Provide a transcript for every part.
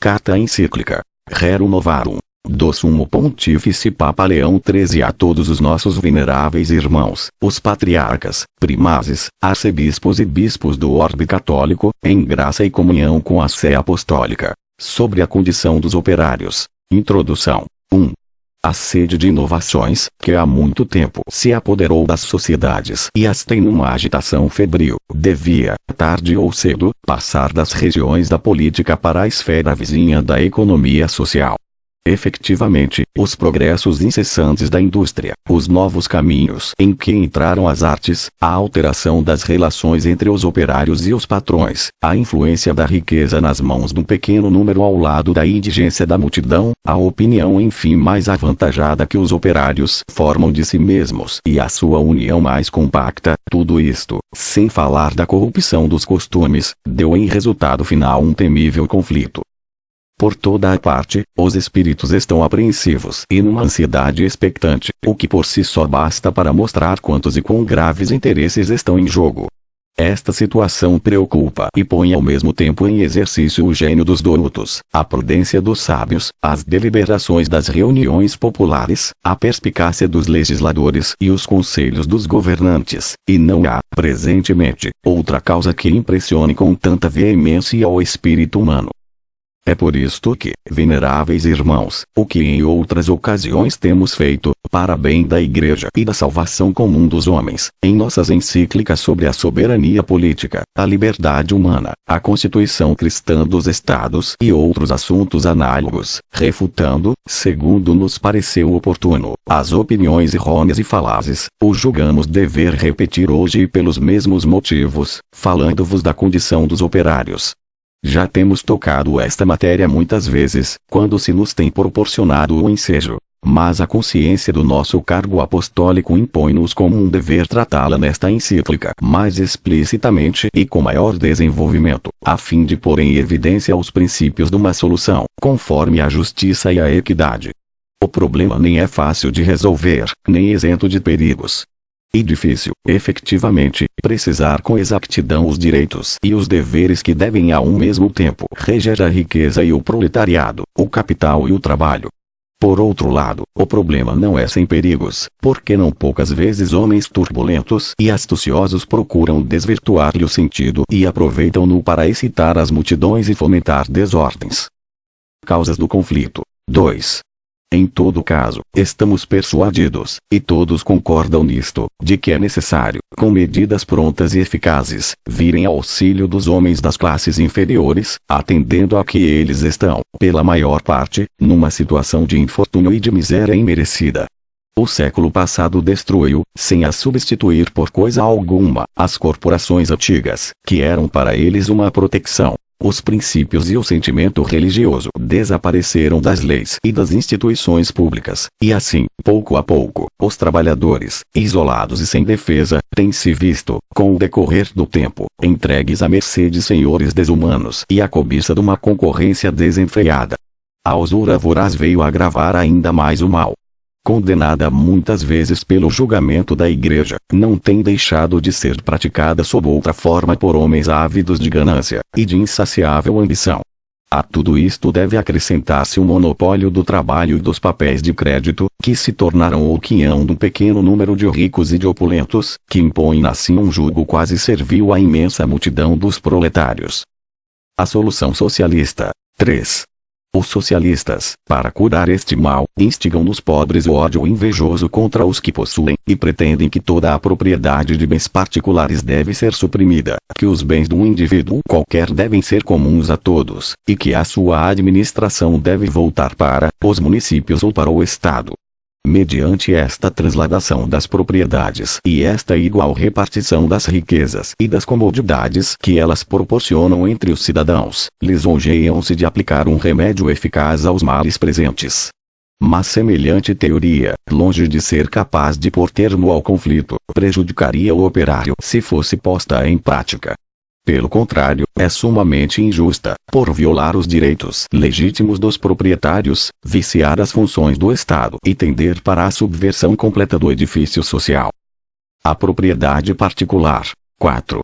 Carta encíclica Rerum Novarum do Sumo Pontífice Papa Leão XIII a todos os nossos veneráveis irmãos, os patriarcas, primazes, arcebispos e bispos do orbe católico, em graça e comunhão com a Sé Apostólica. Sobre a condição dos operários. Introdução. 1. A sede de inovações, que há muito tempo se apoderou das sociedades e as tem numa agitação febril, devia, tarde ou cedo, passar das regiões da política para a esfera vizinha da economia social. Efetivamente, os progressos incessantes da indústria, os novos caminhos em que entraram as artes, a alteração das relações entre os operários e os patrões, a influência da riqueza nas mãos de um pequeno número ao lado da indigência da multidão, a opinião enfim mais avantajada que os operários formam de si mesmos e a sua união mais compacta, tudo isto, sem falar da corrupção dos costumes, deu em resultado final um temível conflito. Por toda a parte, os espíritos estão apreensivos e numa ansiedade expectante, o que por si só basta para mostrar quantos e quão graves interesses estão em jogo. Esta situação preocupa e põe ao mesmo tempo em exercício o gênio dos doutos, a prudência dos sábios, as deliberações das reuniões populares, a perspicácia dos legisladores e os conselhos dos governantes, e não há, presentemente, outra causa que impressione com tanta veemência o espírito humano. É por isto que, veneráveis irmãos, o que em outras ocasiões temos feito, para bem da Igreja e da salvação comum dos homens, em nossas encíclicas sobre a soberania política, a liberdade humana, a constituição cristã dos Estados e outros assuntos análogos, refutando, segundo nos pareceu oportuno, as opiniões errôneas e falazes, o julgamos dever repetir hoje e pelos mesmos motivos, falando-vos da condição dos operários. Já temos tocado esta matéria muitas vezes, quando se nos tem proporcionado o ensejo, mas a consciência do nosso cargo apostólico impõe-nos como um dever tratá-la nesta encíclica mais explicitamente e com maior desenvolvimento, a fim de pôr em evidência os princípios de uma solução, conforme a justiça e a equidade. O problema nem é fácil de resolver, nem isento de perigos. E difícil, efetivamente, precisar com exatidão os direitos e os deveres que devem a um mesmo tempo reger a riqueza e o proletariado, o capital e o trabalho. Por outro lado, o problema não é sem perigos, porque não poucas vezes homens turbulentos e astuciosos procuram desvirtuar-lhe o sentido e aproveitam-no para excitar as multidões e fomentar desordens. Causas do conflito. 2. Em todo caso, estamos persuadidos, e todos concordam nisto, de que é necessário, com medidas prontas e eficazes, virem ao auxílio dos homens das classes inferiores, atendendo a que eles estão, pela maior parte, numa situação de infortúnio e de miséria imerecida. O século passado destruiu, sem as substituir por coisa alguma, as corporações antigas, que eram para eles uma proteção. Os princípios e o sentimento religioso desapareceram das leis e das instituições públicas, e assim, pouco a pouco, os trabalhadores, isolados e sem defesa, têm-se visto, com o decorrer do tempo, entregues à mercê de senhores desumanos e à cobiça de uma concorrência desenfreada. A usura voraz veio agravar ainda mais o mal. Condenada muitas vezes pelo julgamento da Igreja, não tem deixado de ser praticada sob outra forma por homens ávidos de ganância e de insaciável ambição. A tudo isto deve acrescentar-se o monopólio do trabalho e dos papéis de crédito, que se tornaram o quinhão de um pequeno número de ricos e de opulentos, que impõem assim um jugo quase servil à imensa multidão dos proletários. A solução socialista. 3. Os socialistas, para curar este mal, instigam nos pobres o ódio invejoso contra os que possuem, e pretendem que toda a propriedade de bens particulares deve ser suprimida, que os bens de um indivíduo qualquer devem ser comuns a todos, e que a sua administração deve voltar para os municípios ou para o Estado. Mediante esta transladação das propriedades e esta igual repartição das riquezas e das comodidades que elas proporcionam entre os cidadãos, lisonjeiam-se de aplicar um remédio eficaz aos males presentes. Mas semelhante teoria, longe de ser capaz de pôr termo ao conflito, prejudicaria o operário se fosse posta em prática. Pelo contrário, é sumamente injusta, por violar os direitos legítimos dos proprietários, viciar as funções do Estado e tender para a subversão completa do edifício social. A propriedade particular. 4.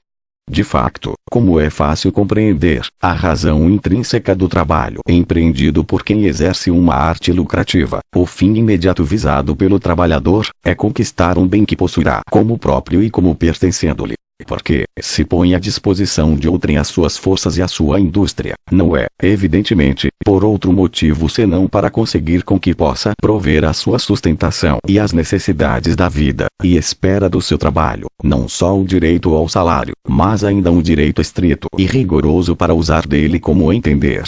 De fato, como é fácil compreender, a razão intrínseca do trabalho empreendido por quem exerce uma arte lucrativa, o fim imediato visado pelo trabalhador, é conquistar um bem que possuirá como próprio e como pertencendo-lhe. Porque, se põe à disposição de outrem as suas forças e a sua indústria, não é, evidentemente, por outro motivo senão para conseguir com que possa prover a sua sustentação e as necessidades da vida, e espera do seu trabalho, não só o direito ao salário, mas ainda um direito estrito e rigoroso para usar dele como entender.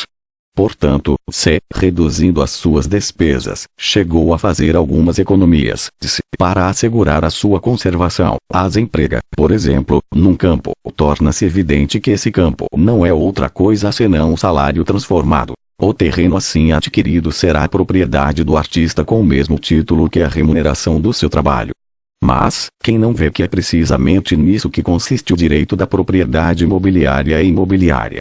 Portanto, se, reduzindo as suas despesas, chegou a fazer algumas economias, para assegurar a sua conservação, as emprega, por exemplo, num campo, torna-se evidente que esse campo não é outra coisa senão um salário transformado. O terreno assim adquirido será a propriedade do artista com o mesmo título que a remuneração do seu trabalho. Mas, quem não vê que é precisamente nisso que consiste o direito da propriedade imobiliária e imobiliária?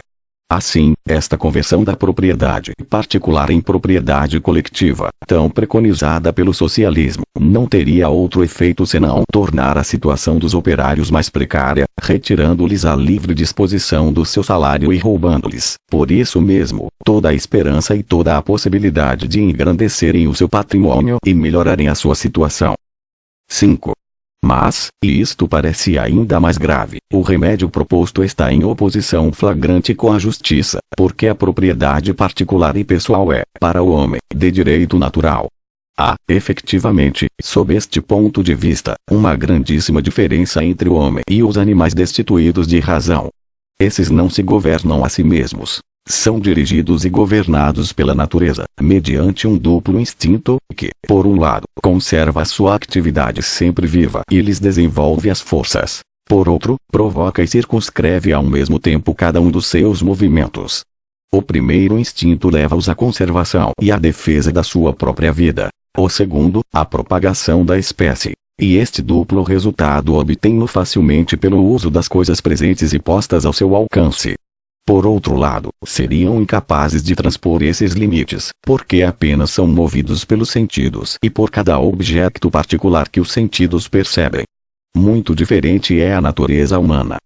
Assim, esta conversão da propriedade particular em propriedade coletiva, tão preconizada pelo socialismo, não teria outro efeito senão tornar a situação dos operários mais precária, retirando-lhes a livre disposição do seu salário e roubando-lhes, por isso mesmo, toda a esperança e toda a possibilidade de engrandecerem o seu patrimônio e melhorarem a sua situação. 5. Mas, e isto parece ainda mais grave, o remédio proposto está em oposição flagrante com a justiça, porque a propriedade particular e pessoal é, para o homem, de direito natural. Há, efetivamente, sob este ponto de vista, uma grandíssima diferença entre o homem e os animais destituídos de razão. Esses não se governam a si mesmos. São dirigidos e governados pela natureza, mediante um duplo instinto, que, por um lado, conserva a sua atividade sempre viva e lhes desenvolve as forças. Por outro, provoca e circunscreve ao mesmo tempo cada um dos seus movimentos. O primeiro instinto leva-os à conservação e à defesa da sua própria vida. O segundo, à propagação da espécie. E este duplo resultado obtém-no facilmente pelo uso das coisas presentes e postas ao seu alcance. Por outro lado, seriam incapazes de transpor esses limites, porque apenas são movidos pelos sentidos e por cada objeto particular que os sentidos percebem. Muito diferente é a natureza humana.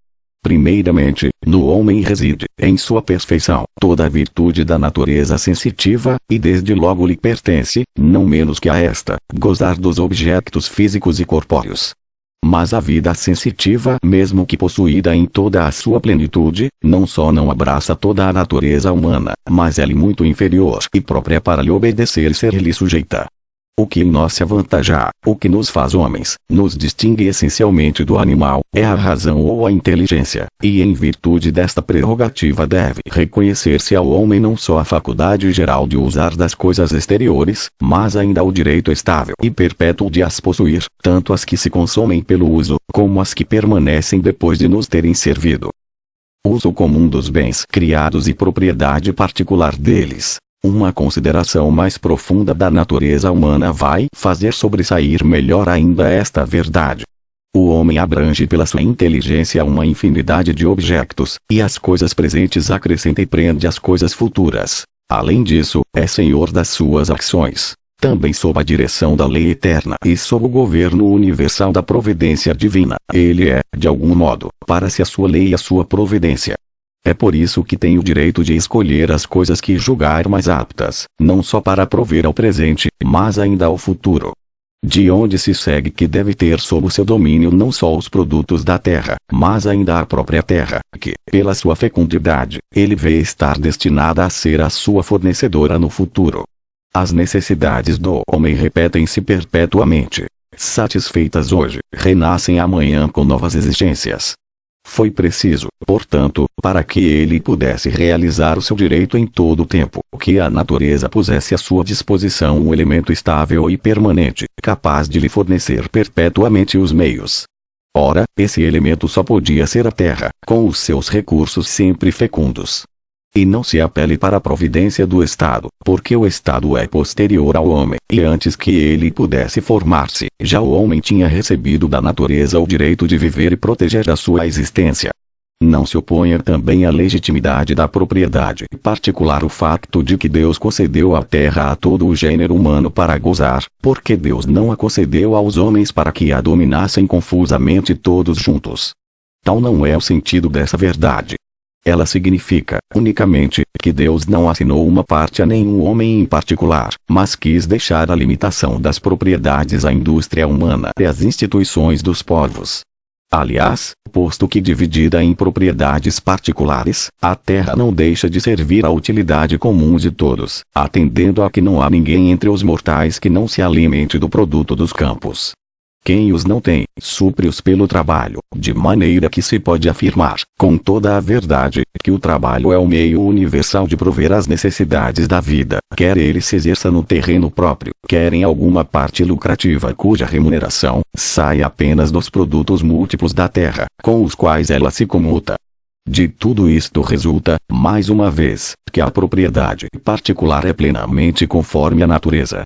Primeiramente, no homem reside, em sua perfeição, toda a virtude da natureza sensitiva, e desde logo lhe pertence, não menos que a esta, gozar dos objetos físicos e corpóreos. Mas a vida sensitiva, mesmo que possuída em toda a sua plenitude, não só não abraça toda a natureza humana, mas é-lhe muito inferior e própria para lhe obedecer e ser-lhe sujeita. O que em nós se avantaja, o que nos faz homens, nos distingue essencialmente do animal, é a razão ou a inteligência, e em virtude desta prerrogativa deve reconhecer-se ao homem não só a faculdade geral de usar das coisas exteriores, mas ainda o direito estável e perpétuo de as possuir, tanto as que se consomem pelo uso, como as que permanecem depois de nos terem servido. Uso comum dos bens criados e propriedade particular deles. Uma consideração mais profunda da natureza humana vai fazer sobressair melhor ainda esta verdade. O homem abrange pela sua inteligência uma infinidade de objetos, e às coisas presentes acrescenta e prende as coisas futuras. Além disso, é senhor das suas ações, também sob a direção da lei eterna e sob o governo universal da providência divina. Ele é, de algum modo, para si a sua lei e a sua providência. É por isso que tem o direito de escolher as coisas que julgar mais aptas, não só para prover ao presente, mas ainda ao futuro. De onde se segue que deve ter sob o seu domínio não só os produtos da terra, mas ainda a própria terra, que, pela sua fecundidade, ele vê estar destinada a ser a sua fornecedora no futuro. As necessidades do homem repetem-se perpetuamente. Satisfeitas hoje, renascem amanhã com novas exigências. Foi preciso, portanto, para que ele pudesse realizar o seu direito em todo o tempo, que a natureza pusesse à sua disposição um elemento estável e permanente, capaz de lhe fornecer perpetuamente os meios. Ora, esse elemento só podia ser a terra, com os seus recursos sempre fecundos. E não se apele para a providência do Estado, porque o Estado é posterior ao homem, e antes que ele pudesse formar-se, já o homem tinha recebido da natureza o direito de viver e proteger a sua existência. Não se oponha também à legitimidade da propriedade particular o facto de que Deus concedeu a terra a todo o gênero humano para gozar, porque Deus não a concedeu aos homens para que a dominassem confusamente todos juntos. Tal não é o sentido dessa verdade. Ela significa, unicamente, que Deus não assinou uma parte a nenhum homem em particular, mas quis deixar a limitação das propriedades à indústria humana e às instituições dos povos. Aliás, posto que dividida em propriedades particulares, a terra não deixa de servir à utilidade comum de todos, atendendo a que não há ninguém entre os mortais que não se alimente do produto dos campos. Quem os não tem, supre-os pelo trabalho, de maneira que se pode afirmar, com toda a verdade, que o trabalho é o meio universal de prover as necessidades da vida, quer ele se exerça no terreno próprio, quer em alguma parte lucrativa cuja remuneração sai apenas dos produtos múltiplos da terra, com os quais ela se comuta. De tudo isto resulta, mais uma vez, que a propriedade particular é plenamente conforme à natureza.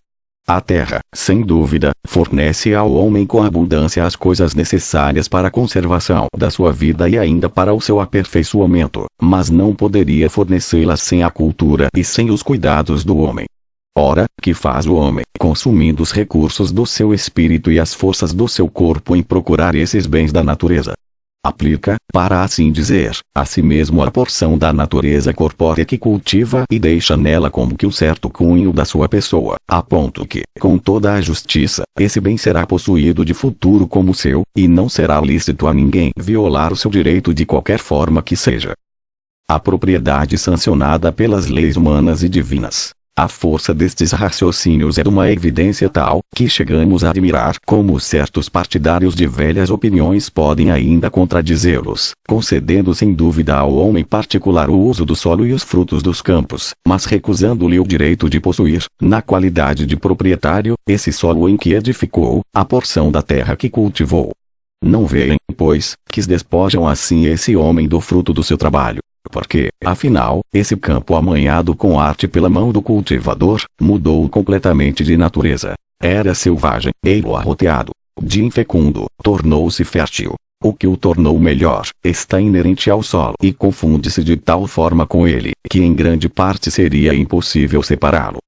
A terra, sem dúvida, fornece ao homem com abundância as coisas necessárias para a conservação da sua vida e ainda para o seu aperfeiçoamento, mas não poderia fornecê-las sem a cultura e sem os cuidados do homem. Ora, que faz o homem, consumindo os recursos do seu espírito e as forças do seu corpo em procurar esses bens da natureza? Aplica, para assim dizer, a si mesmo a porção da natureza corpórea que cultiva e deixa nela como que um certo cunho da sua pessoa, a ponto que, com toda a justiça, esse bem será possuído de futuro como seu, e não será lícito a ninguém violar o seu direito de qualquer forma que seja. A propriedade sancionada pelas leis humanas e divinas. A força destes raciocínios é de uma evidência tal, que chegamos a admirar como certos partidários de velhas opiniões podem ainda contradizê-los, concedendo sem dúvida ao homem particular o uso do solo e os frutos dos campos, mas recusando-lhe o direito de possuir, na qualidade de proprietário, esse solo em que edificou, a porção da terra que cultivou. Não veem, pois, que despojam assim esse homem do fruto do seu trabalho. Porque, afinal, esse campo amanhado com arte pela mão do cultivador, mudou completamente de natureza. Era selvagem, ei-lo arroteado. De infecundo, tornou-se fértil. O que o tornou melhor, está inerente ao solo e confunde-se de tal forma com ele, que em grande parte seria impossível separá-lo.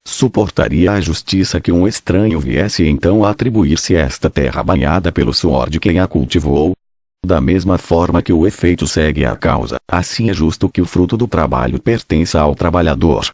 Suportaria a justiça que um estranho viesse então a atribuir-se esta terra banhada pelo suor de quem a cultivou? Da mesma forma que o efeito segue a causa, assim é justo que o fruto do trabalho pertença ao trabalhador.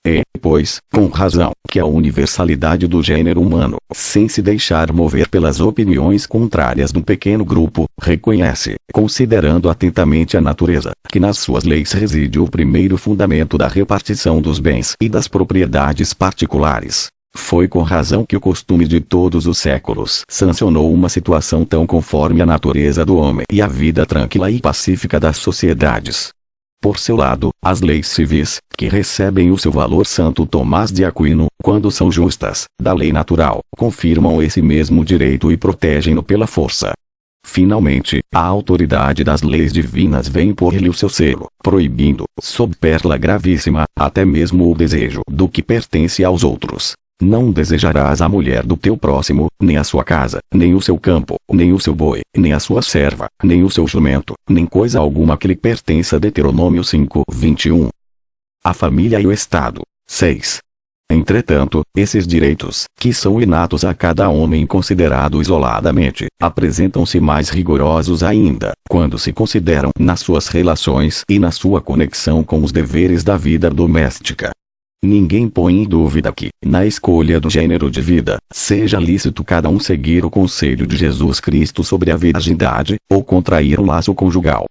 E, pois, com razão, que a universalidade do gênero humano, sem se deixar mover pelas opiniões contrárias de um pequeno grupo, reconhece, considerando atentamente a natureza, que nas suas leis reside o primeiro fundamento da repartição dos bens e das propriedades particulares. Foi com razão que o costume de todos os séculos sancionou uma situação tão conforme à natureza do homem e à vida tranquila e pacífica das sociedades. Por seu lado, as leis civis, que recebem o seu valor Santo Tomás de Aquino, quando são justas, da lei natural, confirmam esse mesmo direito e protegem-no pela força. Finalmente, a autoridade das leis divinas vem pôr-lhe o seu selo, proibindo, sob perla gravíssima, até mesmo o desejo do que pertence aos outros. Não desejarás a mulher do teu próximo, nem a sua casa, nem o seu campo, nem o seu boi, nem a sua serva, nem o seu jumento, nem coisa alguma que lhe pertença. Deuteronômio 5:21. A família e o Estado. 6. Entretanto, esses direitos, que são inatos a cada homem considerado isoladamente, apresentam-se mais rigorosos ainda, quando se consideram nas suas relações e na sua conexão com os deveres da vida doméstica. Ninguém põe em dúvida que, na escolha do gênero de vida, seja lícito cada um seguir o conselho de Jesus Cristo sobre a virgindade, ou contrair um laço conjugal.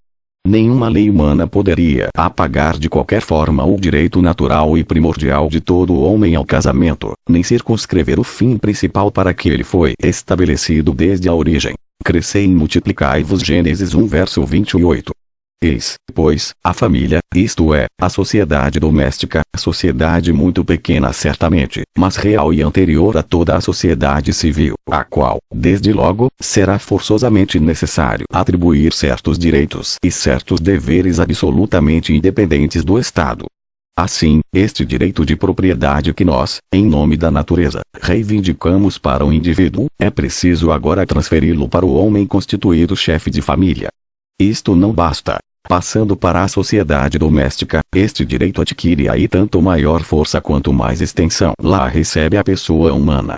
Nenhuma lei humana poderia apagar de qualquer forma o direito natural e primordial de todo homem ao casamento, nem circunscrever o fim principal para que ele foi estabelecido desde a origem. Crescei e multiplicai-vos. Gênesis 1:28. Eis, pois, a família, isto é, a sociedade doméstica, sociedade muito pequena certamente, mas real e anterior a toda a sociedade civil, a qual, desde logo, será forçosamente necessário atribuir certos direitos e certos deveres absolutamente independentes do Estado. Assim, este direito de propriedade que nós, em nome da natureza, reivindicamos para o indivíduo, é preciso agora transferi-lo para o homem constituído chefe de família. Isto não basta. Passando para a sociedade doméstica, este direito adquire aí tanto maior força quanto mais extensão lá recebe a pessoa humana.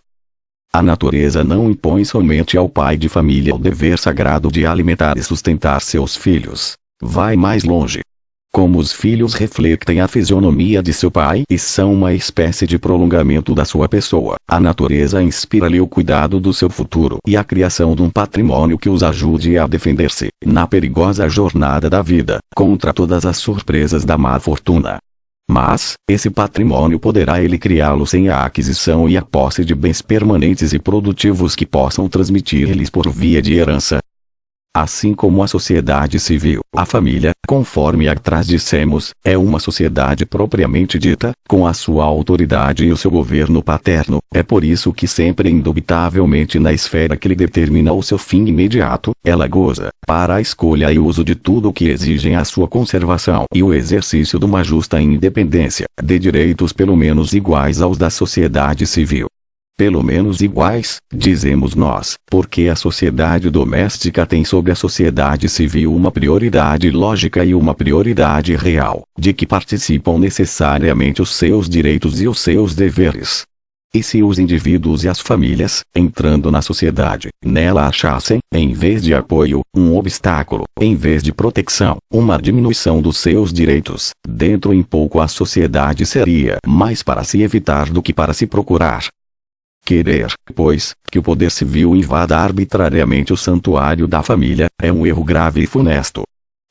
A natureza não impõe somente ao pai de família o dever sagrado de alimentar e sustentar seus filhos. Vai mais longe. Como os filhos refletem a fisionomia de seu pai e são uma espécie de prolongamento da sua pessoa, a natureza inspira-lhe o cuidado do seu futuro e a criação de um patrimônio que os ajude a defender-se, na perigosa jornada da vida, contra todas as surpresas da má fortuna. Mas, esse patrimônio poderá ele criá-lo sem a aquisição e a posse de bens permanentes e produtivos que possam transmitir-lhes por via de herança. Assim como a sociedade civil, a família, conforme atrás dissemos, é uma sociedade propriamente dita, com a sua autoridade e o seu governo paterno, é por isso que sempre indubitavelmente na esfera que lhe determina o seu fim imediato, ela goza, para a escolha e uso de tudo o que exigem a sua conservação e o exercício de uma justa independência, de direitos pelo menos iguais aos da sociedade civil. Pelo menos iguais, dizemos nós, porque a sociedade doméstica tem sobre a sociedade civil uma prioridade lógica e uma prioridade real, de que participam necessariamente os seus direitos e os seus deveres. E se os indivíduos e as famílias, entrando na sociedade, nela achassem, em vez de apoio, um obstáculo, em vez de proteção, uma diminuição dos seus direitos, dentro em pouco a sociedade seria mais para se evitar do que para se procurar. Querer, pois, que o poder civil invada arbitrariamente o santuário da família, é um erro grave e funesto.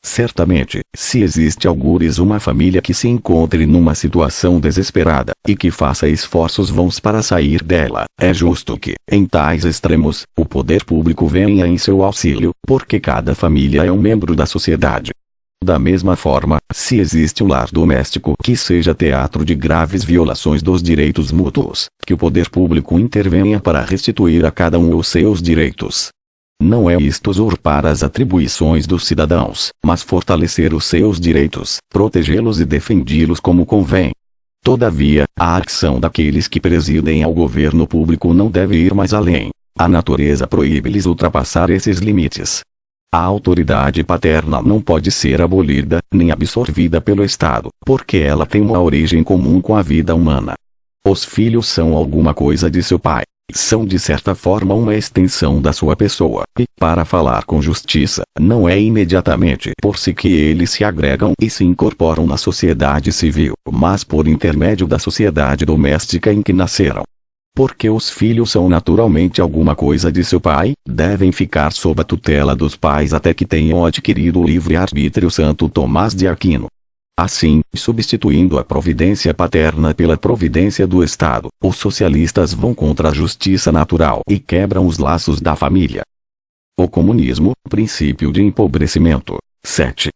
Certamente, se existe algures uma família que se encontre numa situação desesperada, e que faça esforços vãos para sair dela, é justo que, em tais extremos, o poder público venha em seu auxílio, porque cada família é um membro da sociedade. Da mesma forma, se existe um lar doméstico que seja teatro de graves violações dos direitos mútuos, que o poder público intervenha para restituir a cada um os seus direitos. Não é isto usurpar as atribuições dos cidadãos, mas fortalecer os seus direitos, protegê-los e defendê-los como convém. Todavia, a ação daqueles que presidem ao governo público não deve ir mais além. A natureza proíbe-lhes ultrapassar esses limites. A autoridade paterna não pode ser abolida, nem absorvida pelo Estado, porque ela tem uma origem comum com a vida humana. Os filhos são alguma coisa de seu pai. São de certa forma uma extensão da sua pessoa, e, para falar com justiça, não é imediatamente por si que eles se agregam e se incorporam na sociedade civil, mas por intermédio da sociedade doméstica em que nasceram. Porque os filhos são naturalmente alguma coisa de seu pai, devem ficar sob a tutela dos pais até que tenham adquirido o livre-arbítrio. Santo Tomás de Aquino. Assim, substituindo a providência paterna pela providência do Estado, os socialistas vão contra a justiça natural e quebram os laços da família. O comunismo, princípio de empobrecimento. 7.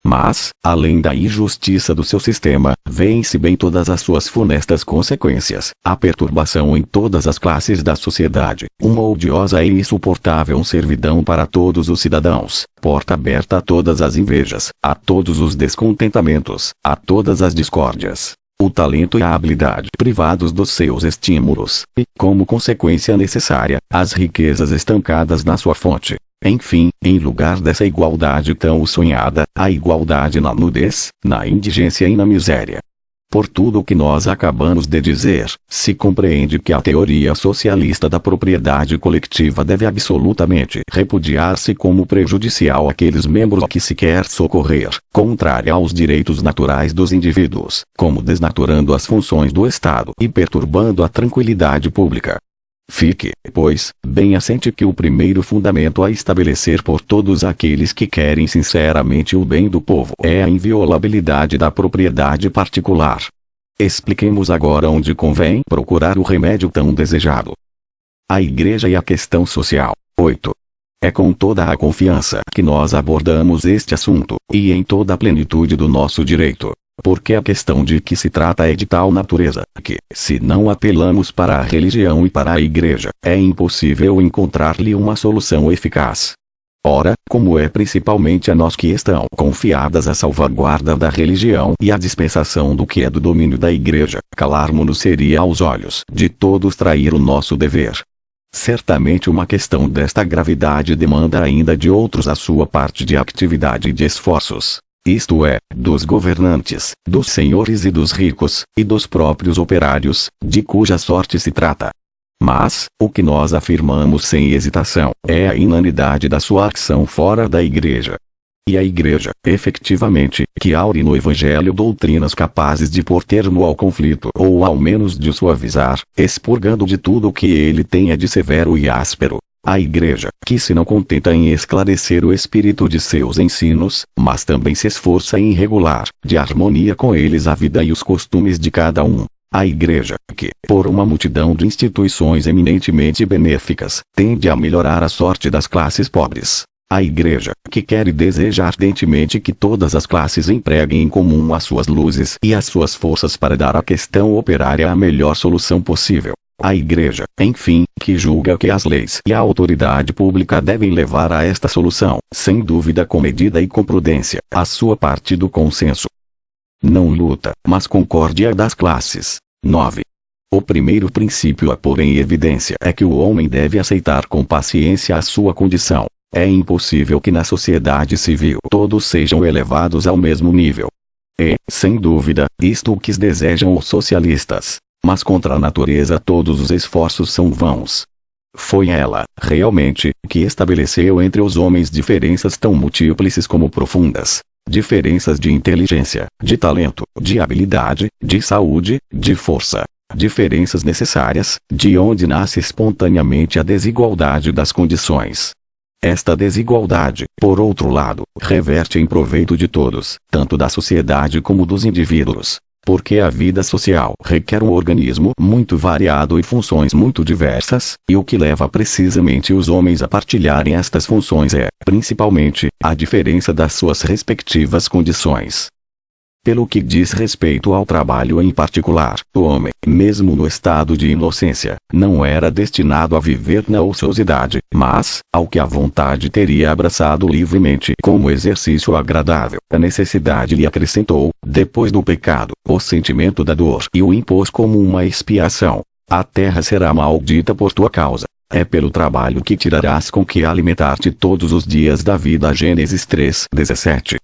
Mas, além da injustiça do seu sistema, vêem-se bem todas as suas funestas consequências, a perturbação em todas as classes da sociedade, uma odiosa e insuportável servidão para todos os cidadãos, porta aberta a todas as invejas, a todos os descontentamentos, a todas as discórdias. O talento e a habilidade privados dos seus estímulos, e, como consequência necessária, as riquezas estancadas na sua fonte. Enfim, em lugar dessa igualdade tão sonhada, a igualdade na nudez, na indigência e na miséria. Por tudo o que nós acabamos de dizer, se compreende que a teoria socialista da propriedade coletiva deve absolutamente repudiar-se como prejudicial àqueles membros a que se quer socorrer, contrária aos direitos naturais dos indivíduos, como desnaturando as funções do Estado e perturbando a tranquilidade pública. Fique, pois, bem assente que o primeiro fundamento a estabelecer por todos aqueles que querem sinceramente o bem do povo é a inviolabilidade da propriedade particular. Expliquemos agora onde convém procurar o remédio tão desejado. A Igreja e a questão social. 8. É com toda a confiança que nós abordamos este assunto, e em toda a plenitude do nosso direito. Porque a questão de que se trata é de tal natureza, que, se não apelamos para a religião e para a Igreja, é impossível encontrar-lhe uma solução eficaz. Ora, como é principalmente a nós que estão confiadas a salvaguarda da religião e a dispensação do que é do domínio da Igreja, calarmo-nos seria aos olhos de todos trair o nosso dever. Certamente uma questão desta gravidade demanda ainda de outros a sua parte de atividade e de esforços. Isto é, dos governantes, dos senhores e dos ricos, e dos próprios operários, de cuja sorte se trata. Mas, o que nós afirmamos sem hesitação, é a inanidade da sua ação fora da igreja. E a igreja, efetivamente, que aure no evangelho doutrinas capazes de pôr termo ao conflito ou ao menos de suavizar, expurgando de tudo o que ele tenha de severo e áspero. A igreja, que se não contenta em esclarecer o espírito de seus ensinos, mas também se esforça em regular, de harmonia com eles a vida e os costumes de cada um. A igreja, que, por uma multidão de instituições eminentemente benéficas, tende a melhorar a sorte das classes pobres. A igreja, que quer e deseja ardentemente que todas as classes empreguem em comum as suas luzes e as suas forças para dar à questão operária a melhor solução possível. A igreja, enfim, que julga que as leis e a autoridade pública devem levar a esta solução, sem dúvida com medida e com prudência, a sua parte do consenso. Não luta, mas concórdia das classes. 9. O primeiro princípio a pôr em evidência é que o homem deve aceitar com paciência a sua condição. É impossível que na sociedade civil todos sejam elevados ao mesmo nível. E, sem dúvida, isto o que desejam os socialistas. Mas contra a natureza todos os esforços são vãos. Foi ela, realmente, que estabeleceu entre os homens diferenças tão múltiples como profundas. Diferenças de inteligência, de talento, de habilidade, de saúde, de força. Diferenças necessárias, de onde nasce espontaneamente a desigualdade das condições. Esta desigualdade, por outro lado, reverte em proveito de todos, tanto da sociedade como dos indivíduos. Porque a vida social requer um organismo muito variado e funções muito diversas, e o que leva precisamente os homens a partilharem estas funções é, principalmente, a diferença das suas respectivas condições. Pelo que diz respeito ao trabalho em particular, o homem, mesmo no estado de inocência, não era destinado a viver na ociosidade, mas, ao que a vontade teria abraçado livremente como exercício agradável, a necessidade lhe acrescentou, depois do pecado, o sentimento da dor e o impôs como uma expiação. A terra será maldita por tua causa. É pelo trabalho que tirarás com que alimentar-te todos os dias da vida. Gênesis 3:17.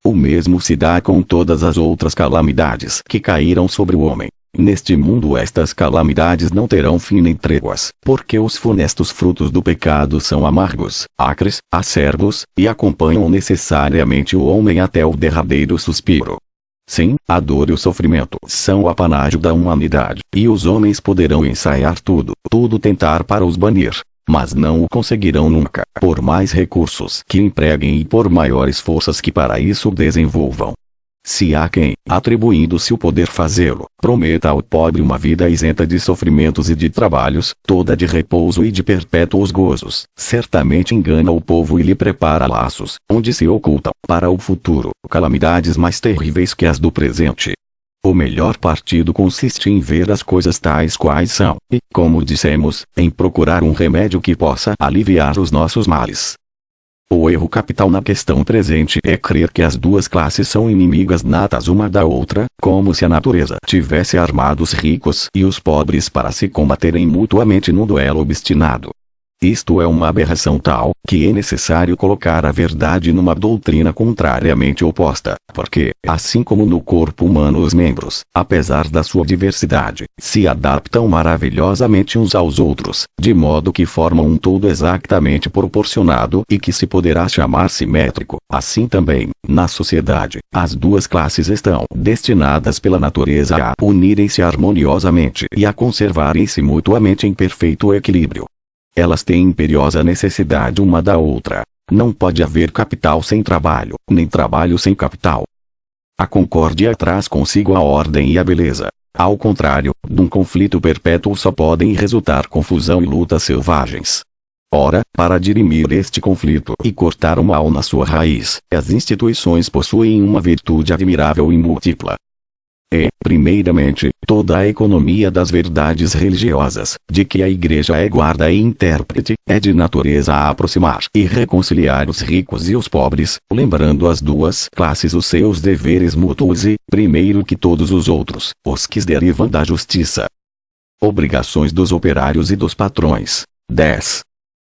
O mesmo se dá com todas as outras calamidades que caíram sobre o homem. Neste mundo estas calamidades não terão fim nem tréguas, porque os funestos frutos do pecado são amargos, acres, acerbos, e acompanham necessariamente o homem até o derradeiro suspiro. Sim, a dor e o sofrimento são o apanágio da humanidade, e os homens poderão ensaiar tudo tentar para os banir. Mas não o conseguirão nunca, por mais recursos que empreguem e por maiores forças que para isso desenvolvam. Se há quem, atribuindo-se o poder fazê-lo, prometa ao pobre uma vida isenta de sofrimentos e de trabalhos, toda de repouso e de perpétuos gozos, certamente engana o povo e lhe prepara laços, onde se ocultam, para o futuro, calamidades mais terríveis que as do presente. O melhor partido consiste em ver as coisas tais quais são, e, como dissemos, em procurar um remédio que possa aliviar os nossos males. O erro capital na questão presente é crer que as duas classes são inimigas natas uma da outra, como se a natureza tivesse armado os ricos e os pobres para se combaterem mutuamente num duelo obstinado. Isto é uma aberração tal, que é necessário colocar a verdade numa doutrina contrariamente oposta, porque, assim como no corpo humano os membros, apesar da sua diversidade, se adaptam maravilhosamente uns aos outros, de modo que formam um todo exatamente proporcionado e que se poderá chamar simétrico, assim também, na sociedade, as duas classes estão destinadas pela natureza a unirem-se harmoniosamente e a conservarem-se mutuamente em perfeito equilíbrio. Elas têm imperiosa necessidade uma da outra. Não pode haver capital sem trabalho, nem trabalho sem capital. A concórdia traz consigo a ordem e a beleza. Ao contrário, de um conflito perpétuo só podem resultar confusão e lutas selvagens. Ora, para dirimir este conflito e cortar o mal na sua raiz, as instituições possuem uma virtude admirável e múltipla. E, primeiramente, toda a economia das verdades religiosas, de que a Igreja é guarda e intérprete, é de natureza a aproximar e reconciliar os ricos e os pobres, lembrando às duas classes os seus deveres mútuos e, primeiro que todos os outros, os que derivam da justiça. Obrigações dos operários e dos patrões. 10.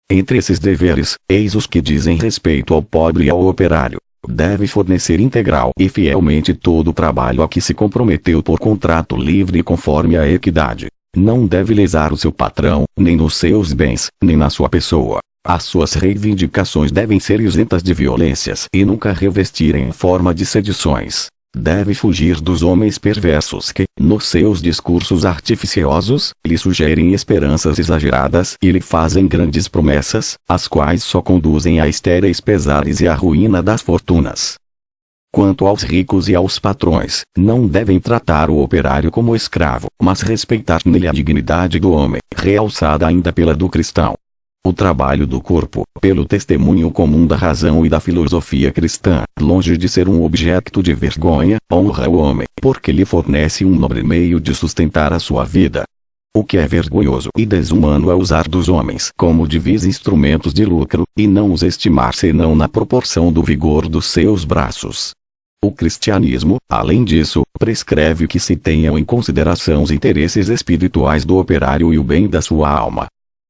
Entre esses deveres, eis os que dizem respeito ao pobre e ao operário. Deve fornecer integral e fielmente todo o trabalho a que se comprometeu por contrato livre e conforme a equidade. não deve lesar o seu patrão, nem nos seus bens, nem na sua pessoa. As suas reivindicações devem ser isentas de violências e nunca revestirem forma de sedições. Deve fugir dos homens perversos que, nos seus discursos artificiosos, lhe sugerem esperanças exageradas e lhe fazem grandes promessas, as quais só conduzem a estéreis pesares e à ruína das fortunas. Quanto aos ricos e aos patrões, não devem tratar o operário como escravo, mas respeitar nele a dignidade do homem, realçada ainda pela do cristão. O trabalho do corpo, pelo testemunho comum da razão e da filosofia cristã, longe de ser um objeto de vergonha, honra o homem, porque lhe fornece um nobre meio de sustentar a sua vida. O que é vergonhoso e desumano é usar dos homens como de vis instrumentos de lucro, e não os estimar senão na proporção do vigor dos seus braços. O cristianismo, além disso, prescreve que se tenham em consideração os interesses espirituais do operário e o bem da sua alma.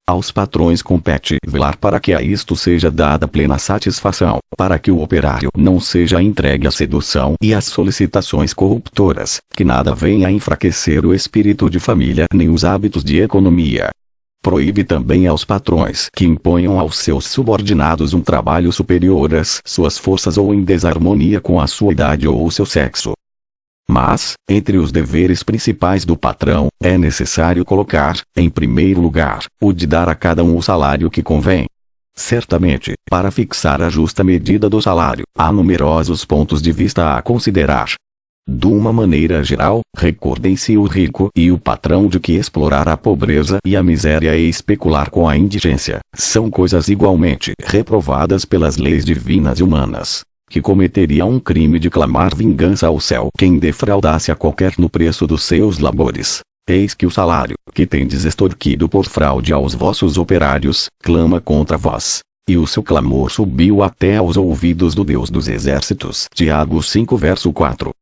Aos patrões compete velar para que a isto seja dada plena satisfação, para que o operário não seja entregue à sedução e às solicitações corruptoras, que nada venha a enfraquecer o espírito de família nem os hábitos de economia. Proíbe também aos patrões que imponham aos seus subordinados um trabalho superior às suas forças ou em desarmonia com a sua idade ou o seu sexo. Mas, entre os deveres principais do patrão, é necessário colocar, em primeiro lugar, o de dar a cada um o salário que convém. Certamente, para fixar a justa medida do salário, há numerosos pontos de vista a considerar. De uma maneira geral, recordem-se o rico e o patrão de que explorar a pobreza e a miséria e especular com a indigência, são coisas igualmente reprovadas pelas leis divinas e humanas. Que cometeria um crime de clamar vingança ao céu quem defraudasse a qualquer no preço dos seus labores. Eis que o salário, que tendes extorquido por fraude aos vossos operários, clama contra vós. E o seu clamor subiu até aos ouvidos do Deus dos exércitos. Tiago 5 verso 4.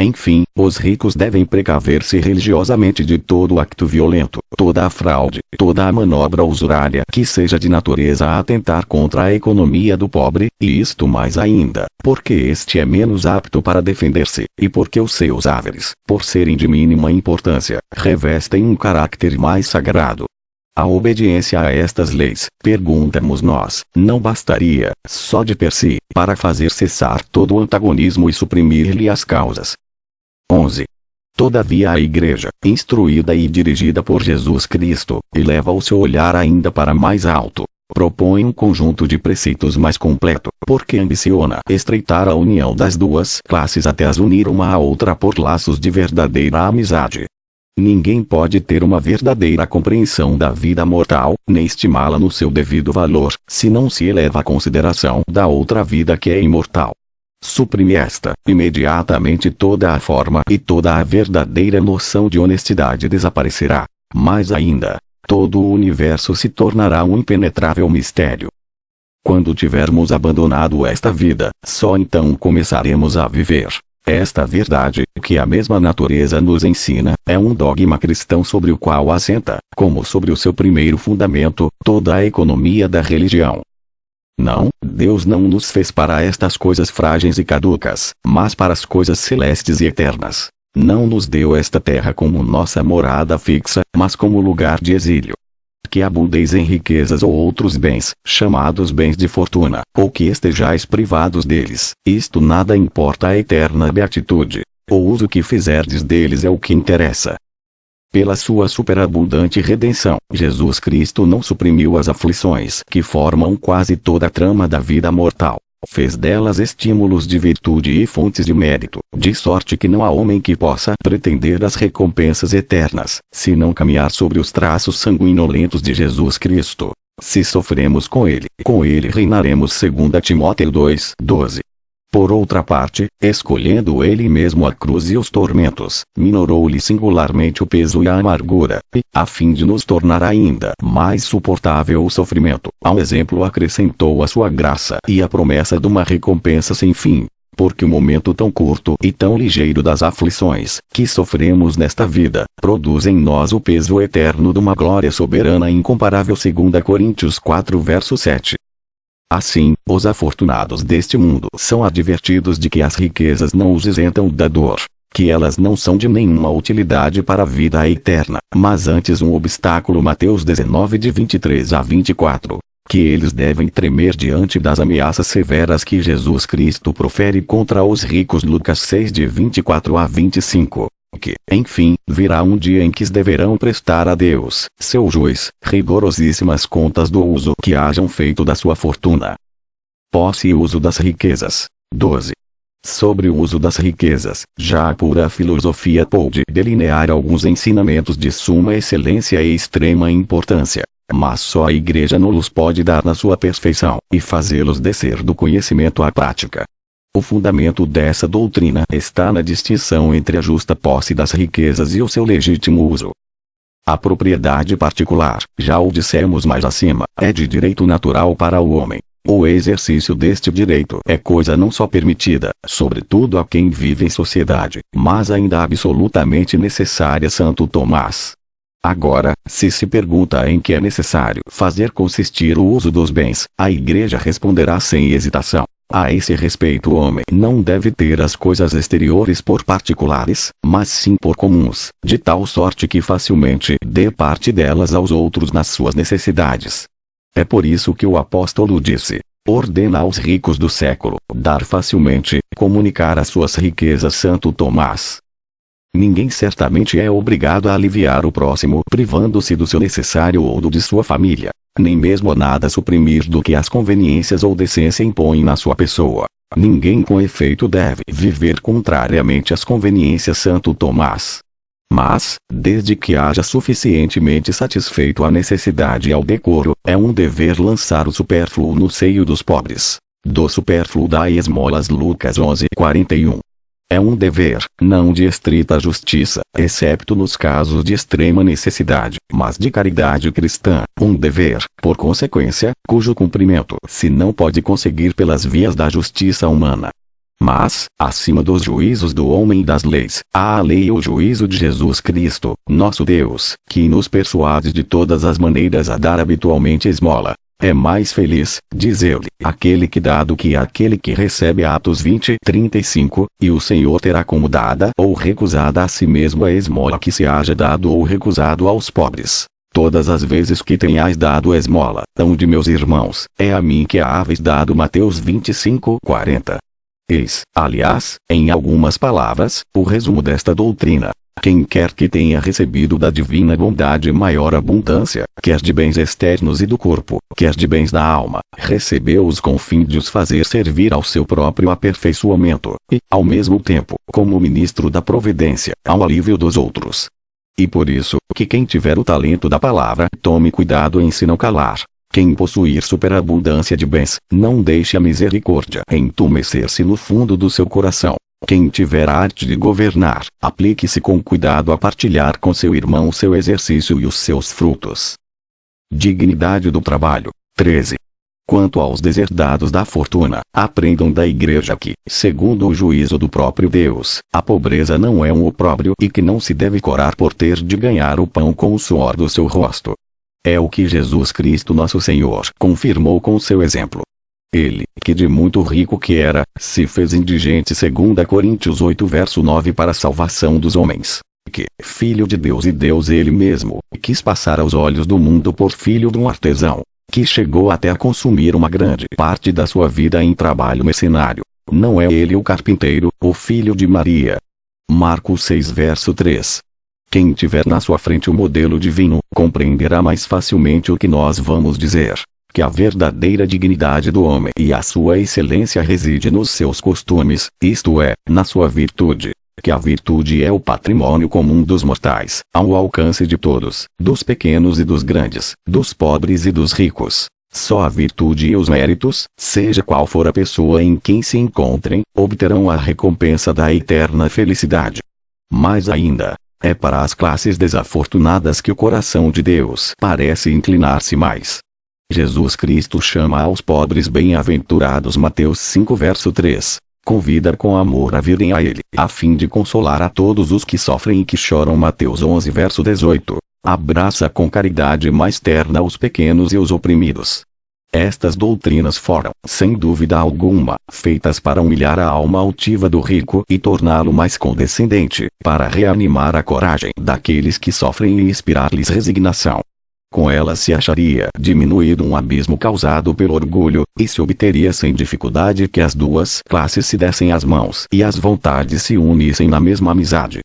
Enfim, os ricos devem precaver-se religiosamente de todo acto violento, toda a fraude, toda a manobra usurária que seja de natureza a atentar contra a economia do pobre, e isto mais ainda, porque este é menos apto para defender-se, e porque os seus haveres, por serem de mínima importância, revestem um caráter mais sagrado. A obediência a estas leis, perguntamos nós, não bastaria, só de per si, para fazer cessar todo o antagonismo e suprimir-lhe as causas. 11. Todavia a Igreja, instruída e dirigida por Jesus Cristo, eleva o seu olhar ainda para mais alto, propõe um conjunto de preceitos mais completo, porque ambiciona estreitar a união das duas classes até as unir uma à outra por laços de verdadeira amizade. Ninguém pode ter uma verdadeira compreensão da vida mortal, nem estimá-la no seu devido valor, se não se eleva à consideração da outra vida que é imortal. Suprime esta, imediatamente toda a forma e toda a verdadeira noção de honestidade desaparecerá. Mais ainda, todo o universo se tornará um impenetrável mistério. Quando tivermos abandonado esta vida, só então começaremos a viver. Esta verdade, que a mesma natureza nos ensina, é um dogma cristão sobre o qual assenta, como sobre o seu primeiro fundamento, toda a economia da religião. Não, Deus não nos fez para estas coisas frágeis e caducas, mas para as coisas celestes e eternas. Não nos deu esta terra como nossa morada fixa, mas como lugar de exílio. Que abundeis em riquezas ou outros bens, chamados bens de fortuna, ou que estejais privados deles, isto nada importa à eterna beatitude. O uso que fizerdes deles é o que interessa. Pela sua superabundante redenção, Jesus Cristo não suprimiu as aflições que formam quase toda a trama da vida mortal. Fez delas estímulos de virtude e fontes de mérito, de sorte que não há homem que possa pretender as recompensas eternas, se não caminhar sobre os traços sanguinolentos de Jesus Cristo. Se sofremos com ele reinaremos. 2 Timóteo 2:12. Por outra parte, escolhendo ele mesmo a cruz e os tormentos, minorou-lhe singularmente o peso e a amargura, e, a fim de nos tornar ainda mais suportável o sofrimento, ao exemplo acrescentou a sua graça e a promessa de uma recompensa sem fim. Porque o momento tão curto e tão ligeiro das aflições que sofremos nesta vida, produz em nós o peso eterno de uma glória soberana e incomparável. 2 Coríntios 4 verso 7. Assim, os afortunados deste mundo são advertidos de que as riquezas não os isentam da dor. que elas não são de nenhuma utilidade para a vida eterna, mas antes um obstáculo. Mateus 19 de 23 a 24. Que eles devem tremer diante das ameaças severas que Jesus Cristo profere contra os ricos. Lucas 6 de 24 a 25. Que, enfim, virá um dia em que deverão prestar a Deus, seu juiz, rigorosíssimas contas do uso que hajam feito da sua fortuna. Posse e uso das riquezas. 12. Sobre o uso das riquezas, já a pura filosofia pôde delinear alguns ensinamentos de suma excelência e extrema importância, mas só a Igreja nos pode dar na sua perfeição, e fazê-los descer do conhecimento à prática. O fundamento dessa doutrina está na distinção entre a justa posse das riquezas e o seu legítimo uso. A propriedade particular, já o dissemos mais acima, é de direito natural para o homem. O exercício deste direito é coisa não só permitida, sobretudo a quem vive em sociedade, mas ainda absolutamente necessária. Santo Tomás. Agora, se pergunta em que é necessário fazer consistir o uso dos bens, a Igreja responderá sem hesitação: a esse respeito o homem não deve ter as coisas exteriores por particulares, mas sim por comuns, de tal sorte que facilmente dê parte delas aos outros nas suas necessidades. É por isso que o apóstolo disse: ordena aos ricos do século dar facilmente, comunicar as suas riquezas. Santo Tomás. Ninguém certamente é obrigado a aliviar o próximo privando-se do seu necessário ou do de sua família, nem mesmo a nada suprimir do que as conveniências ou decência impõem na sua pessoa. Ninguém com efeito deve viver contrariamente às conveniências. Santo Tomás. Mas, desde que haja suficientemente satisfeito a necessidade e ao decoro, é um dever lançar o supérfluo no seio dos pobres. Do supérfluo dai esmolas. Lucas 11:41. É um dever, não de estrita justiça, excepto nos casos de extrema necessidade, mas de caridade cristã, um dever, por consequência, cujo cumprimento se não pode conseguir pelas vias da justiça humana. Mas, acima dos juízos do homem e das leis, há a lei e o juízo de Jesus Cristo, nosso Deus, que nos persuade de todas as maneiras a dar habitualmente esmola. É mais feliz, diz ele, aquele que dá do que aquele que recebe. Atos 20:35, e o Senhor terá como dada ou recusada a si mesmo a esmola que se haja dado ou recusado aos pobres. Todas as vezes que tenhais dado esmola, um de meus irmãos, é a mim que a haveis dado. Mateus 25:40. Eis, aliás, em algumas palavras, o resumo desta doutrina. Quem quer que tenha recebido da divina bondade maior abundância, quer de bens externos e do corpo, quer de bens da alma, recebeu-os com o fim de os fazer servir ao seu próprio aperfeiçoamento, e, ao mesmo tempo, como ministro da providência, ao alívio dos outros. E por isso, que quem tiver o talento da palavra, tome cuidado em se não calar. Quem possuir superabundância de bens, não deixe a misericórdia entumescer-se no fundo do seu coração. Quem tiver a arte de governar, aplique-se com cuidado a partilhar com seu irmão o seu exercício e os seus frutos. Dignidade do trabalho. 13. Quanto aos deserdados da fortuna, aprendam da Igreja que, segundo o juízo do próprio Deus, a pobreza não é um opróbrio e que não se deve corar por ter de ganhar o pão com o suor do seu rosto. É o que Jesus Cristo nosso Senhor confirmou com seu exemplo. Ele, que de muito rico que era, se fez indigente. 2 Coríntios 8:9 para a salvação dos homens. Que, filho de Deus e Deus ele mesmo, quis passar aos olhos do mundo por filho de um artesão, que chegou até a consumir uma grande parte da sua vida em trabalho mercenário. Não é ele o carpinteiro, o filho de Maria? Marcos 6:3. Quem tiver na sua frente o modelo divino, compreenderá mais facilmente o que nós vamos dizer. Que a verdadeira dignidade do homem e a sua excelência reside nos seus costumes, isto é, na sua virtude. Que a virtude é o patrimônio comum dos mortais, ao alcance de todos, dos pequenos e dos grandes, dos pobres e dos ricos. Só a virtude e os méritos, seja qual for a pessoa em quem se encontrem, obterão a recompensa da eterna felicidade. Mais ainda, é para as classes desafortunadas que o coração de Deus parece inclinar-se mais. Jesus Cristo chama aos pobres bem-aventurados. Mateus 5:3. Convida com amor a virem a ele, a fim de consolar a todos os que sofrem e que choram. Mateus 11:18. Abraça com caridade mais terna os pequenos e os oprimidos. Estas doutrinas foram, sem dúvida alguma, feitas para humilhar a alma altiva do rico e torná-lo mais condescendente, para reanimar a coragem daqueles que sofrem e inspirar-lhes resignação. Com elas se acharia diminuído um abismo causado pelo orgulho, e se obteria sem dificuldade que as duas classes se dessem as mãos e as vontades se unissem na mesma amizade.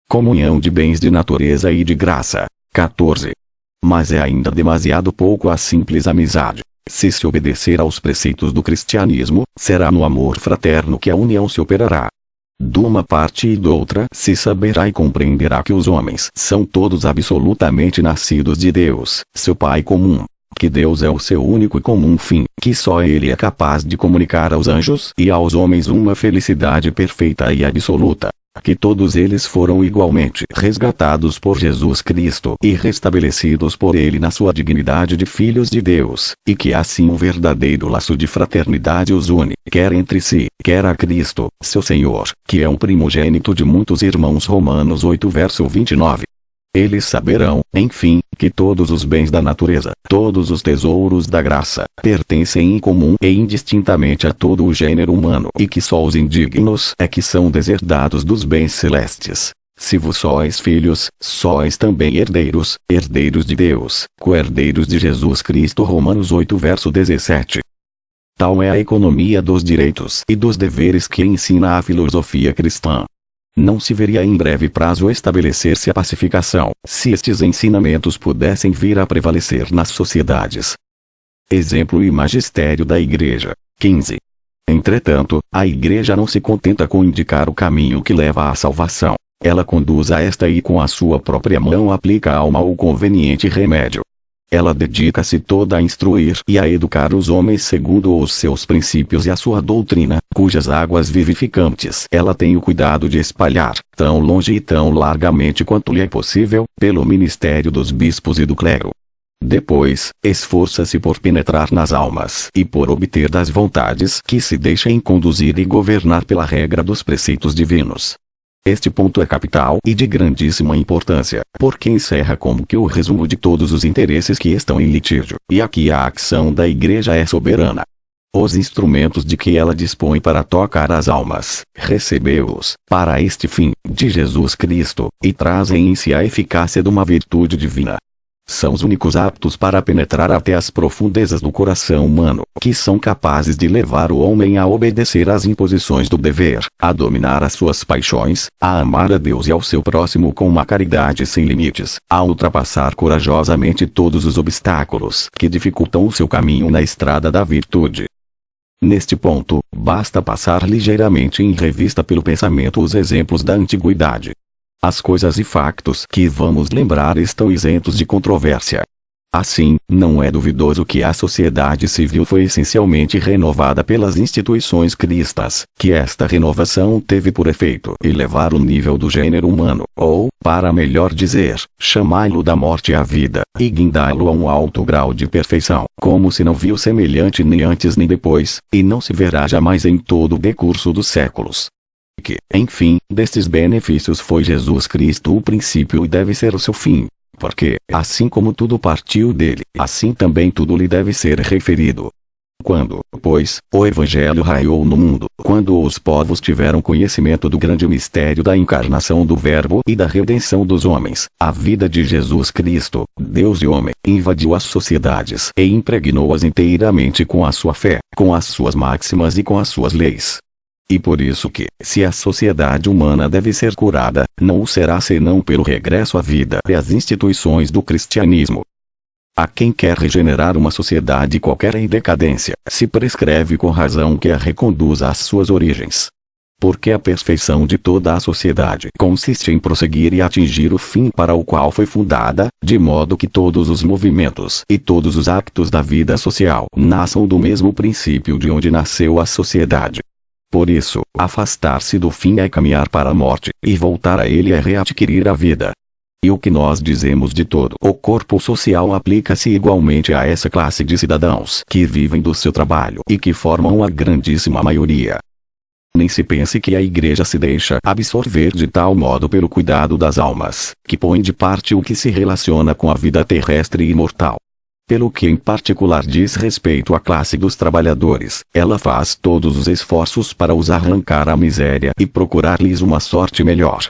Comunhão de bens de natureza e de graça. 14. Mas é ainda demasiado pouco a simples amizade. Se se obedecer aos preceitos do cristianismo, será no amor fraterno que a união se operará. De uma parte e de outra se saberá e compreenderá que os homens são todos absolutamente nascidos de Deus, seu Pai comum. Que Deus é o seu único e comum fim, que só Ele é capaz de comunicar aos anjos e aos homens uma felicidade perfeita e absoluta. Que todos eles foram igualmente resgatados por Jesus Cristo e restabelecidos por Ele na sua dignidade de filhos de Deus, e que assim um verdadeiro laço de fraternidade os une, quer entre si, quer a Cristo, seu Senhor, que é um primogênito de muitos irmãos. Romanos 8 verso 29. Eles saberão, enfim, que todos os bens da natureza, todos os tesouros da graça, pertencem em comum e indistintamente a todo o gênero humano e que só os indignos é que são deserdados dos bens celestes. Se vos sois filhos, sois também herdeiros, herdeiros de Deus, co-herdeiros de Jesus Cristo. Romanos 8 verso 17. Tal é a economia dos direitos e dos deveres que ensina a filosofia cristã. Não se veria em breve prazo estabelecer-se a pacificação, se estes ensinamentos pudessem vir a prevalecer nas sociedades. Exemplo e magistério da Igreja. 15. Entretanto, a Igreja não se contenta com indicar o caminho que leva à salvação. Ela conduz a esta e com a sua própria mão aplica ao mal o conveniente remédio. Ela dedica-se toda a instruir e a educar os homens segundo os seus princípios e a sua doutrina, cujas águas vivificantes ela tem o cuidado de espalhar, tão longe e tão largamente quanto lhe é possível, pelo ministério dos bispos e do clero. Depois, esforça-se por penetrar nas almas e por obter das vontades que se deixem conduzir e governar pela regra dos preceitos divinos. Este ponto é capital e de grandíssima importância, porque encerra como que o resumo de todos os interesses que estão em litígio, e aqui a ação da Igreja é soberana. Os instrumentos de que ela dispõe para tocar as almas, recebeu-os, para este fim, de Jesus Cristo, e trazem em si a eficácia de uma virtude divina. São os únicos aptos para penetrar até as profundezas do coração humano, que são capazes de levar o homem a obedecer às imposições do dever, a dominar as suas paixões, a amar a Deus e ao seu próximo com uma caridade sem limites, a ultrapassar corajosamente todos os obstáculos que dificultam o seu caminho na estrada da virtude. Neste ponto, basta passar ligeiramente em revista pelo pensamento os exemplos da antiguidade. As coisas e factos que vamos lembrar estão isentos de controvérsia. Assim, não é duvidoso que a sociedade civil foi essencialmente renovada pelas instituições cristãs, que esta renovação teve por efeito elevar o nível do gênero humano, ou, para melhor dizer, chamá-lo da morte à vida, e guindá-lo a um alto grau de perfeição, como se não viu semelhante nem antes nem depois, e não se verá jamais em todo o decurso dos séculos. Que, enfim, destes benefícios foi Jesus Cristo o princípio e deve ser o seu fim. Porque, assim como tudo partiu dele, assim também tudo lhe deve ser referido. Quando, pois, o Evangelho raiou no mundo, quando os povos tiveram conhecimento do grande mistério da encarnação do Verbo e da redenção dos homens, a vida de Jesus Cristo, Deus e homem, invadiu as sociedades e impregnou-as inteiramente com a sua fé, com as suas máximas e com as suas leis. E por isso que, se a sociedade humana deve ser curada, não o será senão pelo regresso à vida e às instituições do cristianismo. A quem quer regenerar uma sociedade qualquer em decadência, se prescreve com razão que a reconduza às suas origens. Porque a perfeição de toda a sociedade consiste em prosseguir e atingir o fim para o qual foi fundada, de modo que todos os movimentos e todos os actos da vida social nasçam do mesmo princípio de onde nasceu a sociedade. Por isso, afastar-se do fim é caminhar para a morte, e voltar a ele é readquirir a vida. E o que nós dizemos de todo o corpo social aplica-se igualmente a essa classe de cidadãos que vivem do seu trabalho e que formam a grandíssima maioria. Nem se pense que a Igreja se deixa absorver de tal modo pelo cuidado das almas, que põe de parte o que se relaciona com a vida terrestre e mortal. Pelo que em particular diz respeito à classe dos trabalhadores, ela faz todos os esforços para os arrancar à miséria e procurar-lhes uma sorte melhor.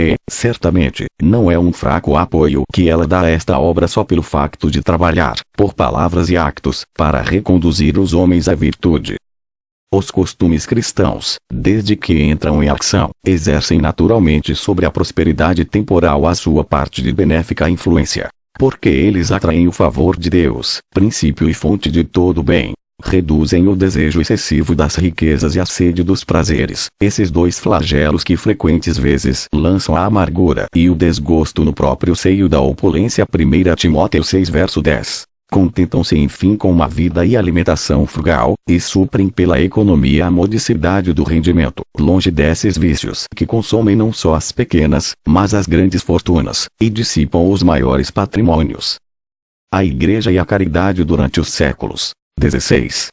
E, certamente, não é um fraco apoio que ela dá a esta obra só pelo facto de trabalhar, por palavras e actos, para reconduzir os homens à virtude. Os costumes cristãos, desde que entram em ação, exercem naturalmente sobre a prosperidade temporal a sua parte de benéfica influência. Porque eles atraem o favor de Deus, princípio e fonte de todo bem. Reduzem o desejo excessivo das riquezas e a sede dos prazeres, esses dois flagelos que frequentes vezes lançam a amargura e o desgosto no próprio seio da opulência. 1 Timóteo 6 verso 10. Contentam-se enfim com uma vida e alimentação frugal, e suprem pela economia a modicidade do rendimento, longe desses vícios que consomem não só as pequenas, mas as grandes fortunas, e dissipam os maiores patrimônios. A Igreja e a caridade durante os séculos. 16.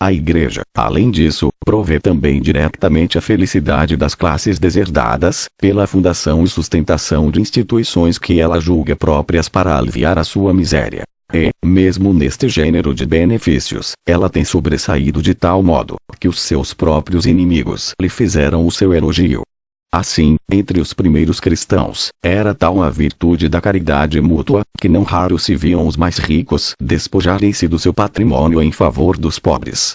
A Igreja, além disso, provê também diretamente a felicidade das classes deserdadas, pela fundação e sustentação de instituições que ela julga próprias para aliviar a sua miséria. E, mesmo neste gênero de benefícios, ela tem sobressaído de tal modo, que os seus próprios inimigos lhe fizeram o seu elogio. Assim, entre os primeiros cristãos, era tal a virtude da caridade mútua, que não raro se viam os mais ricos despojarem-se do seu patrimônio em favor dos pobres.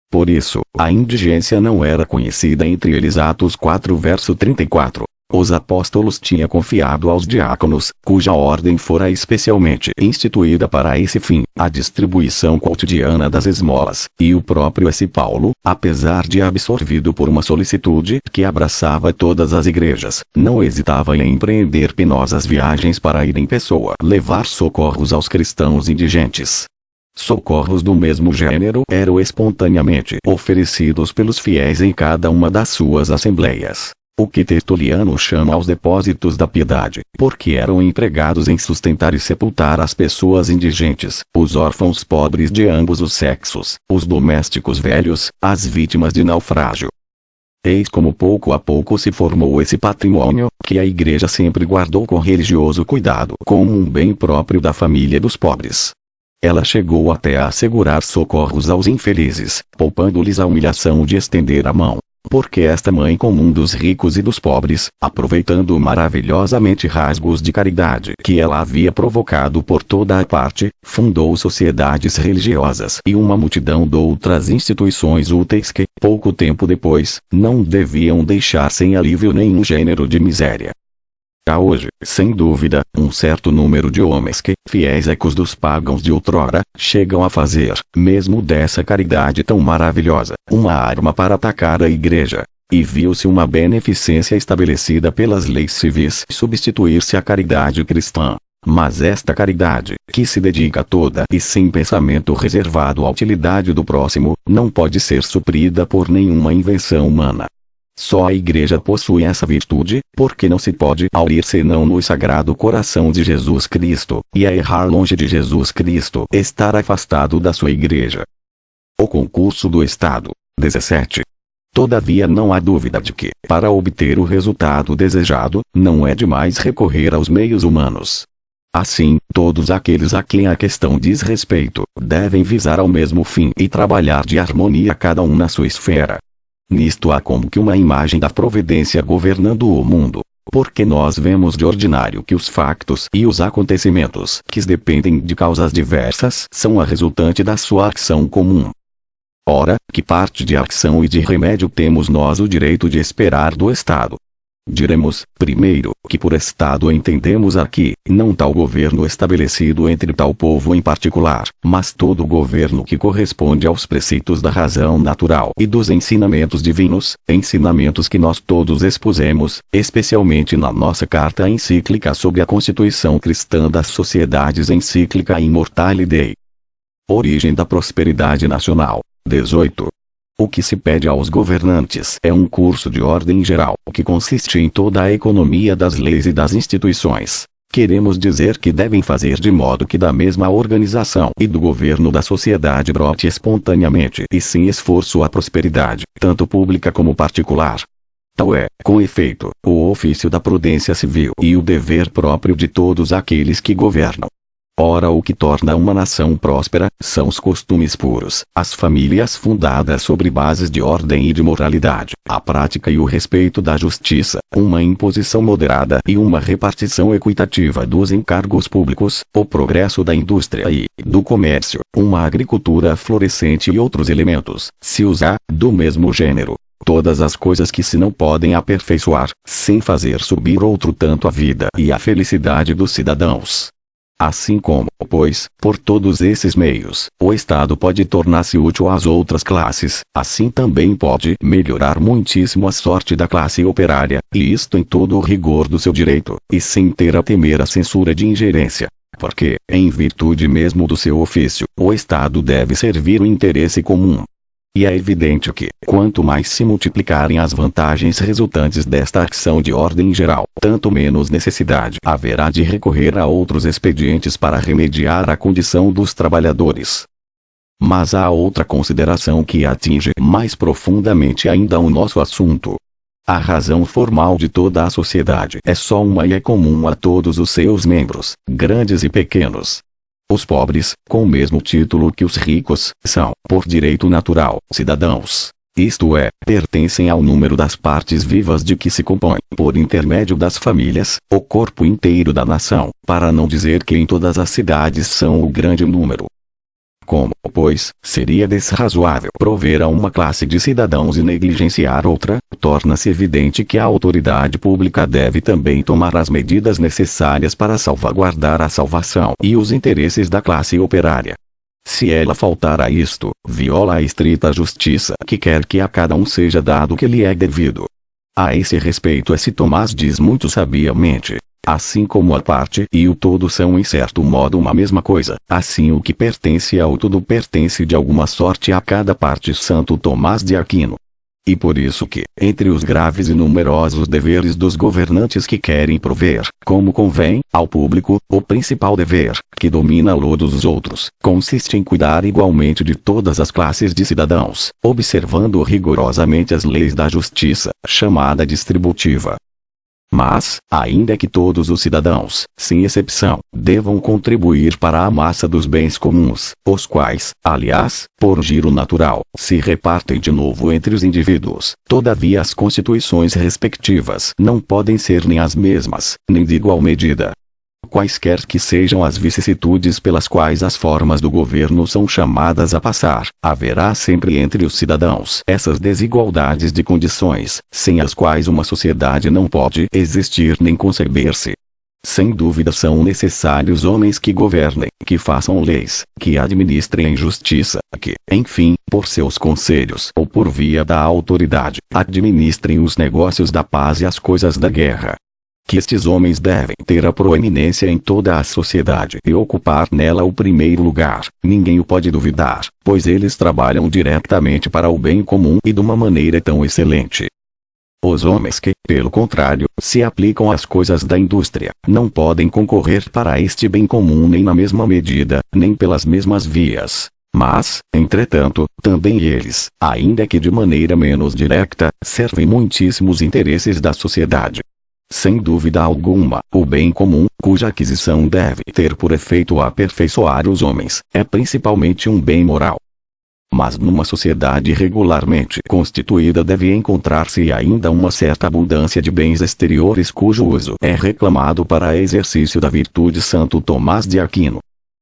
Por isso, a indigência não era conhecida entre eles. Atos 4 verso 34. Os apóstolos tinham confiado aos diáconos, cuja ordem fora especialmente instituída para esse fim, a distribuição cotidiana das esmolas, e o próprio esse Paulo, apesar de absorvido por uma solicitude que abraçava todas as igrejas, não hesitava em empreender penosas viagens para ir em pessoa levar socorros aos cristãos indigentes. Socorros do mesmo gênero eram espontaneamente oferecidos pelos fiéis em cada uma das suas assembleias. O que Tertuliano chama aos depósitos da piedade, porque eram empregados em sustentar e sepultar as pessoas indigentes, os órfãos pobres de ambos os sexos, os domésticos velhos, as vítimas de naufrágio. Eis como pouco a pouco se formou esse patrimônio, que a Igreja sempre guardou com religioso cuidado como um bem próprio da família dos pobres. Ela chegou até a assegurar socorros aos infelizes, poupando-lhes a humilhação de estender a mão. Porque esta mãe comum dos ricos e dos pobres, aproveitando maravilhosamente rasgos de caridade que ela havia provocado por toda a parte, fundou sociedades religiosas e uma multidão de outras instituições úteis que, pouco tempo depois, não deviam deixar sem alívio nenhum gênero de miséria. Há hoje, sem dúvida, um certo número de homens que, fiéis ecos dos pagãos de outrora, chegam a fazer, mesmo dessa caridade tão maravilhosa, uma arma para atacar a Igreja. E viu-se uma beneficência estabelecida pelas leis civis substituir-se à caridade cristã. Mas esta caridade, que se dedica toda e sem pensamento reservado à utilidade do próximo, não pode ser suprida por nenhuma invenção humana. Só a Igreja possui essa virtude, porque não se pode aurir senão no Sagrado Coração de Jesus Cristo, e a errar longe de Jesus Cristo, estar afastado da sua Igreja. O concurso do Estado. 17. Todavia não há dúvida de que, para obter o resultado desejado, não é demais recorrer aos meios humanos. Assim, todos aqueles a quem a questão diz respeito, devem visar ao mesmo fim e trabalhar de harmonia cada um na sua esfera. Nisto há como que uma imagem da providência governando o mundo, porque nós vemos de ordinário que os factos e os acontecimentos que dependem de causas diversas são a resultante da sua ação comum. Ora, que parte de ação e de remédio temos nós o direito de esperar do Estado? Diremos, primeiro, que por Estado entendemos aqui, não tal governo estabelecido entre tal povo em particular, mas todo o governo que corresponde aos preceitos da razão natural e dos ensinamentos divinos, ensinamentos que nós todos expusemos, especialmente na nossa carta encíclica sobre a Constituição Cristã das Sociedades Encíclica Immortale Dei. Origem da prosperidade nacional. 18. O que se pede aos governantes é um curso de ordem geral, que consiste em toda a economia das leis e das instituições. Queremos dizer que devem fazer de modo que da mesma organização e do governo da sociedade brote espontaneamente e sem esforço a prosperidade, tanto pública como particular. Tal é, com efeito, o ofício da prudência civil e o dever próprio de todos aqueles que governam. Ora, o que torna uma nação próspera são os costumes puros, as famílias fundadas sobre bases de ordem e de moralidade, a prática e o respeito da justiça, uma imposição moderada e uma repartição equitativa dos encargos públicos, o progresso da indústria e do comércio, uma agricultura florescente e outros elementos, se usar, do mesmo gênero. Todas as coisas que se não podem aperfeiçoar, sem fazer subir outro tanto a vida e a felicidade dos cidadãos. Assim como, pois, por todos esses meios, o Estado pode tornar-se útil às outras classes, assim também pode melhorar muitíssimo a sorte da classe operária, e isto em todo o rigor do seu direito, e sem ter a temer a censura de ingerência. Porque, em virtude mesmo do seu ofício, o Estado deve servir o interesse comum. E é evidente que, quanto mais se multiplicarem as vantagens resultantes desta ação de ordem geral, tanto menos necessidade haverá de recorrer a outros expedientes para remediar a condição dos trabalhadores. Mas há outra consideração que atinge mais profundamente ainda o nosso assunto. A razão formal de toda a sociedade é só uma e é comum a todos os seus membros, grandes e pequenos. Os pobres, com o mesmo título que os ricos, são, por direito natural, cidadãos. Isto é, pertencem ao número das partes vivas de que se compõe, por intermédio das famílias, o corpo inteiro da nação, para não dizer que em todas as cidades são o grande número. Como, pois, seria desrazoável prover a uma classe de cidadãos e negligenciar outra, torna-se evidente que a autoridade pública deve também tomar as medidas necessárias para salvaguardar a salvação e os interesses da classe operária. Se ela faltar a isto, viola a estrita justiça que quer que a cada um seja dado o que lhe é devido. A esse respeito S. Tomás diz muito sabiamente: assim como a parte e o todo são em certo modo uma mesma coisa, assim o que pertence ao todo pertence de alguma sorte a cada parte. Santo Tomás de Aquino. E por isso que, entre os graves e numerosos deveres dos governantes que querem prover, como convém, ao público, o principal dever, que domina todos os outros, consiste em cuidar igualmente de todas as classes de cidadãos, observando rigorosamente as leis da justiça, chamada distributiva. Mas, ainda que todos os cidadãos, sem exceção, devam contribuir para a massa dos bens comuns, os quais, aliás, por giro natural, se repartem de novo entre os indivíduos, todavia as constituições respectivas não podem ser nem as mesmas, nem de igual medida. Quaisquer que sejam as vicissitudes pelas quais as formas do governo são chamadas a passar, haverá sempre entre os cidadãos essas desigualdades de condições, sem as quais uma sociedade não pode existir nem conceber-se. Sem dúvida são necessários homens que governem, que façam leis, que administrem a justiça, que, enfim, por seus conselhos ou por via da autoridade, administrem os negócios da paz e as coisas da guerra. Que estes homens devem ter a proeminência em toda a sociedade e ocupar nela o primeiro lugar, ninguém o pode duvidar, pois eles trabalham diretamente para o bem comum e de uma maneira tão excelente. Os homens que, pelo contrário, se aplicam às coisas da indústria, não podem concorrer para este bem comum nem na mesma medida, nem pelas mesmas vias. Mas, entretanto, também eles, ainda que de maneira menos direta, servem muitíssimos interesses da sociedade. Sem dúvida alguma, o bem comum, cuja aquisição deve ter por efeito aperfeiçoar os homens, é principalmente um bem moral. Mas numa sociedade regularmente constituída deve encontrar-se ainda uma certa abundância de bens exteriores cujo uso é reclamado para exercício da virtude. Santo Tomás de Aquino.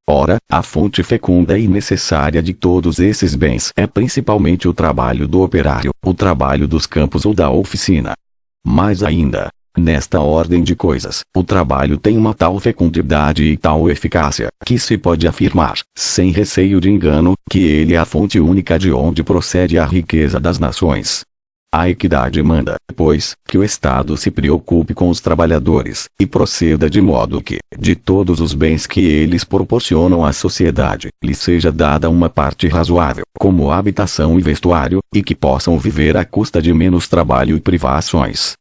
Ora, a fonte fecunda e necessária de todos esses bens é principalmente o trabalho do operário, o trabalho dos campos ou da oficina. Mais ainda, nesta ordem de coisas, o trabalho tem uma tal fecundidade e tal eficácia, que se pode afirmar, sem receio de engano, que ele é a fonte única de onde procede a riqueza das nações. A equidade manda, pois, que o Estado se preocupe com os trabalhadores, e proceda de modo que, de todos os bens que eles proporcionam à sociedade, lhes seja dada uma parte razoável, como habitação e vestuário, e que possam viver à custa de menos trabalho e privações.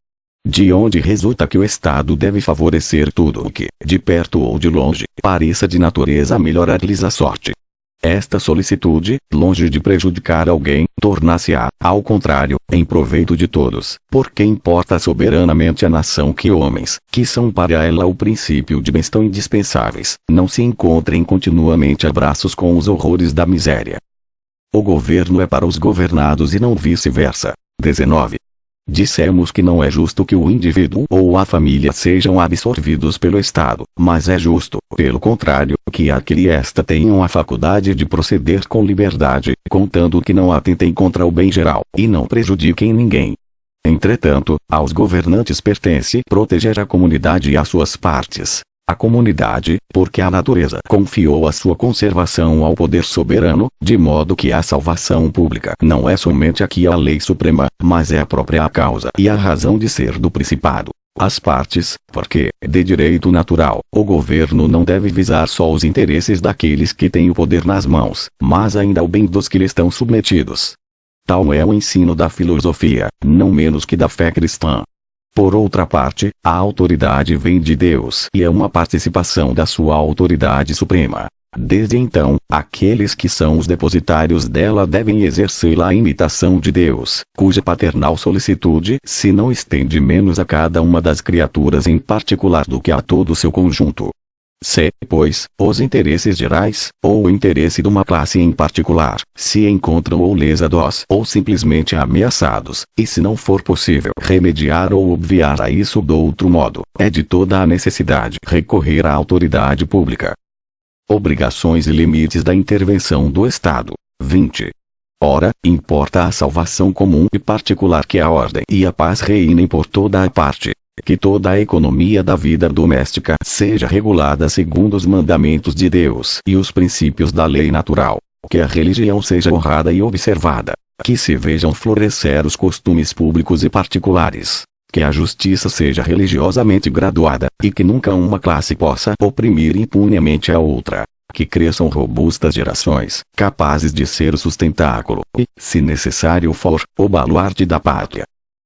De onde resulta que o Estado deve favorecer tudo o que, de perto ou de longe, pareça de natureza melhorar-lhes a sorte. Esta solicitude, longe de prejudicar alguém, tornar-se-á, ao contrário, em proveito de todos, porque importa soberanamente à nação que homens, que são para ela o princípio de bens tão indispensáveis, não se encontrem continuamente a braços com os horrores da miséria. O governo é para os governados e não vice-versa. 19. Dissemos que não é justo que o indivíduo ou a família sejam absorvidos pelo Estado, mas é justo, pelo contrário, que aquele esta tenham a faculdade de proceder com liberdade, contando que não atentem contra o bem geral, e não prejudiquem ninguém. Entretanto, aos governantes pertence proteger a comunidade e as suas partes. A comunidade, porque a natureza confiou a sua conservação ao poder soberano, de modo que a salvação pública não é somente aqui a lei suprema, mas é a própria causa e a razão de ser do principado. As partes, porque, de direito natural, o governo não deve visar só os interesses daqueles que têm o poder nas mãos, mas ainda o bem dos que lhe estão submetidos. Tal é o ensino da filosofia, não menos que da fé cristã. Por outra parte, a autoridade vem de Deus e é uma participação da sua autoridade suprema. Desde então, aqueles que são os depositários dela devem exercê-la à imitação de Deus, cuja paternal solicitude se não estende menos a cada uma das criaturas em particular do que a todo o seu conjunto. Se, pois, os interesses gerais, ou o interesse de uma classe em particular, se encontram ou lesados ou simplesmente ameaçados, e se não for possível remediar ou obviar a isso do outro modo, é de toda a necessidade recorrer à autoridade pública. Obrigações e limites da intervenção do Estado. 20. Ora, importa a salvação comum e particular que a ordem e a paz reinem por toda a parte. Que toda a economia da vida doméstica seja regulada segundo os mandamentos de Deus e os princípios da lei natural. Que a religião seja honrada e observada. Que se vejam florescer os costumes públicos e particulares. Que a justiça seja religiosamente graduada, e que nunca uma classe possa oprimir impunemente a outra. Que cresçam robustas gerações, capazes de ser o sustentáculo e, se necessário for, o baluarte da pátria.